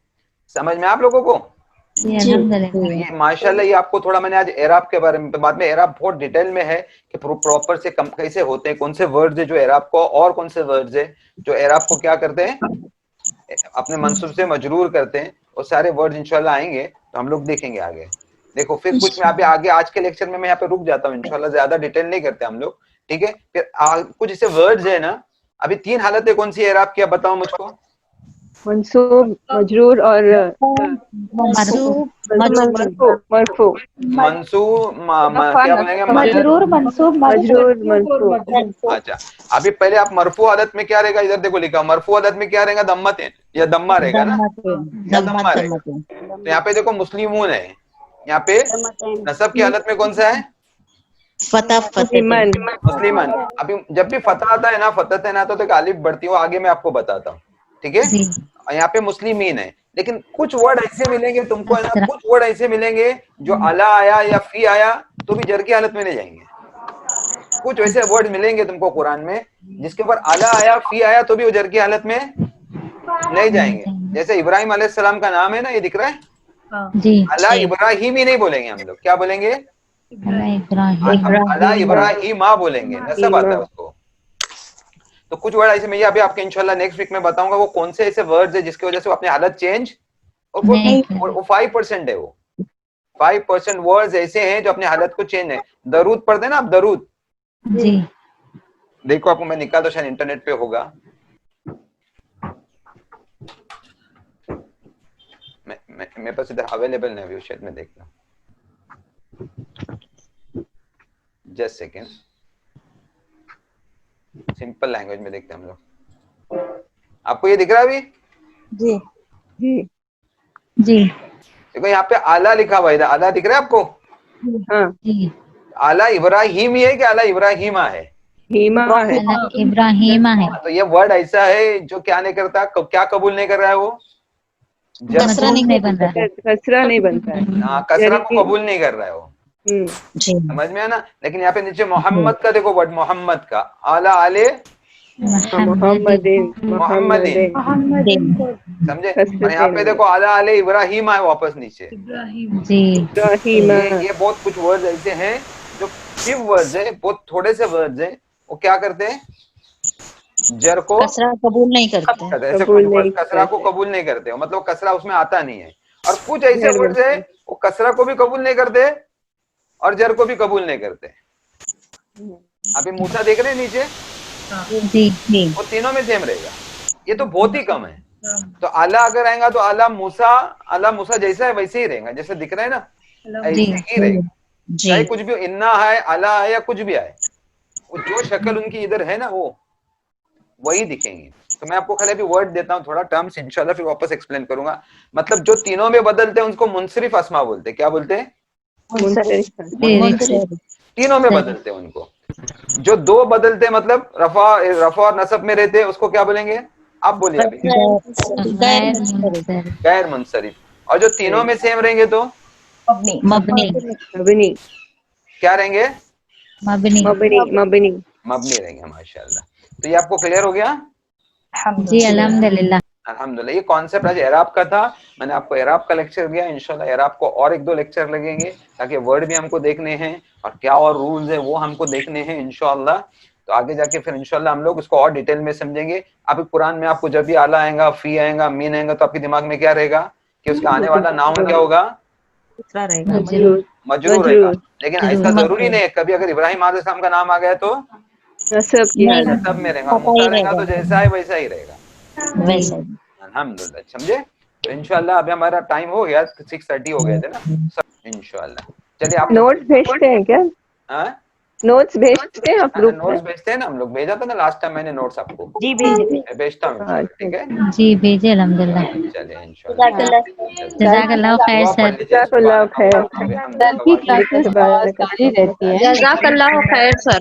समझ में आप लोगों को, ये माशाल्लाह, ये आपको थोड़ा मैंने आज एराब के बारे में, बाद में एराब बहुत डिटेल में है कि प्रॉपर से कैसे होते हैं, कौन से वर्ड्स है जो एराब को, और कौन से वर्ड्स है जो एराब को क्या करते हैं, अपने मंसूब से मजरूर करते हैं, और सारे वर्ड्स इंशाल्लाह आएंगे तो हम लोग देखेंगे आगे। देखो फिर कुछ मैं अभी आगे आज के लेक्चर में मैं यहाँ पे रुक जाता हूँ इंशाल्लाह, ज्यादा डिटेल नहीं करते हम लोग, ठीक है। फिर कुछ ऐसे वर्ड्स है ना, अभी 3 हालतें कौन सी एराब की, बताओ मुझको, मंसूब, मजरूर और मरफू। मंसूब क्या बोलेंगे, मजरूर, मंसूब, अच्छा, अभी पहले आप मरफू आदत में क्या रहेगा, इधर देखो लिखा, मरफू आदत में क्या रहेगा, दम्मत है, या दम्मा रहेगा ना, या दम्मा रहेगा। दम्मतन। तो यहाँ पे देखो मुस्लिमून है, यहाँ पे नसब की हालत में कौन सा है? फतह ईमान। मुस्लिमन। अभी जब भी फतह आता है ना, फतह है ना, तो एक आलिफ बढ़ती है, आगे मैं आपको बताता हूँ, ठीक है। जी और यहाँ पे मुस्लिमीन है, लेकिन कुछ वर्ड ऐसे मिलेंगे तुमको है ना, असरा। कुछ वर्ड ऐसे मिलेंगे जो अला आया या फी आया तो भी जर की हालत में नहीं जाएंगे। कुछ वैसे वर्ड मिलेंगे तुमको कुरान में जिसके ऊपर अला आया फी आया तो भी वो जर की हालत में नहीं जाएंगे। जैसे इब्राहिम अलैहिस्सलाम का नाम है ना, ये दिख रहा है, जी अला इब्राहिम ही नहीं बोलेंगे हम लोग, क्या बोलेंगे? अला इब्राहिम। अला इब्राहिमा बोलेंगे, नसब आता है उसको। तो कुछ वर्ड ऐसे मैं अभी आपके इंशाल्लाह नेक्स्ट वीक में बताऊंगा वो कौन से ऐसे वर्ड्स है जिसकी वजह से वो अपनी हालत चेंज, और वो 5% है, वो 5% वर्ड्स ऐसे हैं जो अपनी हालत को चेंज है। दरूद पढ़ते हैं ना आप, दरूद, जी देखो आपको मैं निकाल, तो शायद इंटरनेट पे होगा, मेरे पास इधर अवेलेबल नहीं है, शायद मैं देखता हूँ, जस्ट सेकेंड, सिंपल लैंग्वेज में देखते हैं हम लोग। आपको ये दिख रहा है अभी? जी जी जी देखो यहाँ पे आला लिखा हुआ है, इधर आला दिख रहा है आपको? हाँ जी आला इब्राहिम ही है कि आला इब्राहिमा है? हीमा है। अला इब्राहिमा है। तो ये वर्ड ऐसा है जो क्या नहीं करता, क्या कबूल नहीं कर रहा है वो? कसरा नहीं बन रहा। कसरा नहीं बनता है। हाँ, कसरा को कबूल नहीं कर रहा है वो, जी समझ में है ना। लेकिन यहाँ पे नीचे मोहम्मद का देखो वर्ड, मोहम्मद का आला आले मोहम्मदिन मोहम्मदिन, समझे। और यहाँ पे देखो आला आले इब्राहिम है वापस नीचे। जी इब्राहिम। ये बहुत कुछ वर्ड्स ऐसे हैं जो फिव वर्ड्स है, बहुत थोड़े से वर्ड्स हैं, वो क्या करते हैं, जर को कसरा कबूल नहीं करते। ऐसे कुछ वर्ड कसरा को कबूल नहीं करते हो, मतलब कसरा उसमें आता नहीं है। और कुछ ऐसे वर्ड्स है वो कसरा को भी कबूल नहीं करते और जर को भी कबूल नहीं करते। अभी मूसा देख रहे हैं नीचे, जी जी वो तीनों में सेम रहेगा, ये तो बहुत ही कम है। तो आला अगर आएगा तो आला मूसा जैसा है वैसे ही रहेगा, जैसे दिख रहा है ना, ऐसे ही रहेगा। चाहे कुछ भी इन्ना है, अला है या कुछ भी आए, वो जो शक्ल उनकी इधर है ना वो वही दिखेंगे। तो मैं आपको खाली अभी वर्ड देता हूँ, थोड़ा टर्म्स इंशाल्लाह फिर वापस एक्सप्लेन करूंगा। मतलब जो तीनों में बदलते हैं उनको मुनसरिफ अस्मा बोलते हैं। क्या बोलते हैं? तीनों में बदलते हैं उनको। जो दो बदलते हैं मतलब रफा और नसब में रहते हैं उसको क्या बोलेंगे? आप बोलिए अभी। गैर मुनसरिफ। और जो तीनों में सेम रहेंगे तो मबनी। क्या रहेंगे? मबनी रहेंगे। माशाल्लाह। तो ये आपको क्लियर हो गया? जी अल्हम्दुलिल्लाह। अल्हम्दुलिल्लाह। ये कॉन्सेप्ट आज एराब का था, मैंने आपको एराब का लेक्चर दिया। इंशाल्लाह एराब को और एक दो लेक्चर लगेंगे ताकि वर्ड भी हमको देखने हैं और क्या और रूल्स है वो हमको देखने हैं इंशाल्लाह। तो आगे जाके फिर इंशाल्लाह हम लोग इसको और डिटेल में समझेंगे। अभी कुरान में आपको जब भी आला आएगा, फी आएगा, मीन आएगा तो आपके दिमाग में क्या रहेगा कि उसका आने वाला नाउन क्या होगा? मजरूर रहेगा। लेकिन ऐसा जरूरी नहीं है, कभी अगर इब्राहिम अलैहिस्सलाम का नाम आ गया तो नसब में रहेगा, मूसा रहेगा तो जैसा है वैसा ही रहेगा। अल्हम्दुलिल्लाह, समझे। तो इंशाल्लाह अभी हमारा टाइम हो गया, 6:30 हो गए थे ना इंशाल्लाह। चलिए आप नोट्स भेजते हैं क्या? नोट्स भेजते हैं आप ग्रुप में? नोट्स भेजते हैं ना हम लोग, भेजा था ना लास्ट टाइम मैंने नोट्स आपको। जी भेजता हूँ, ठीक है जी भेजे अल्हम्दुलिल्लाह। चलिए इंशाल्लाह। जज़ाकल्लाह खैर सर। जज़ाकल्लाह खैर। जज़ाकल्लाह खैर सर।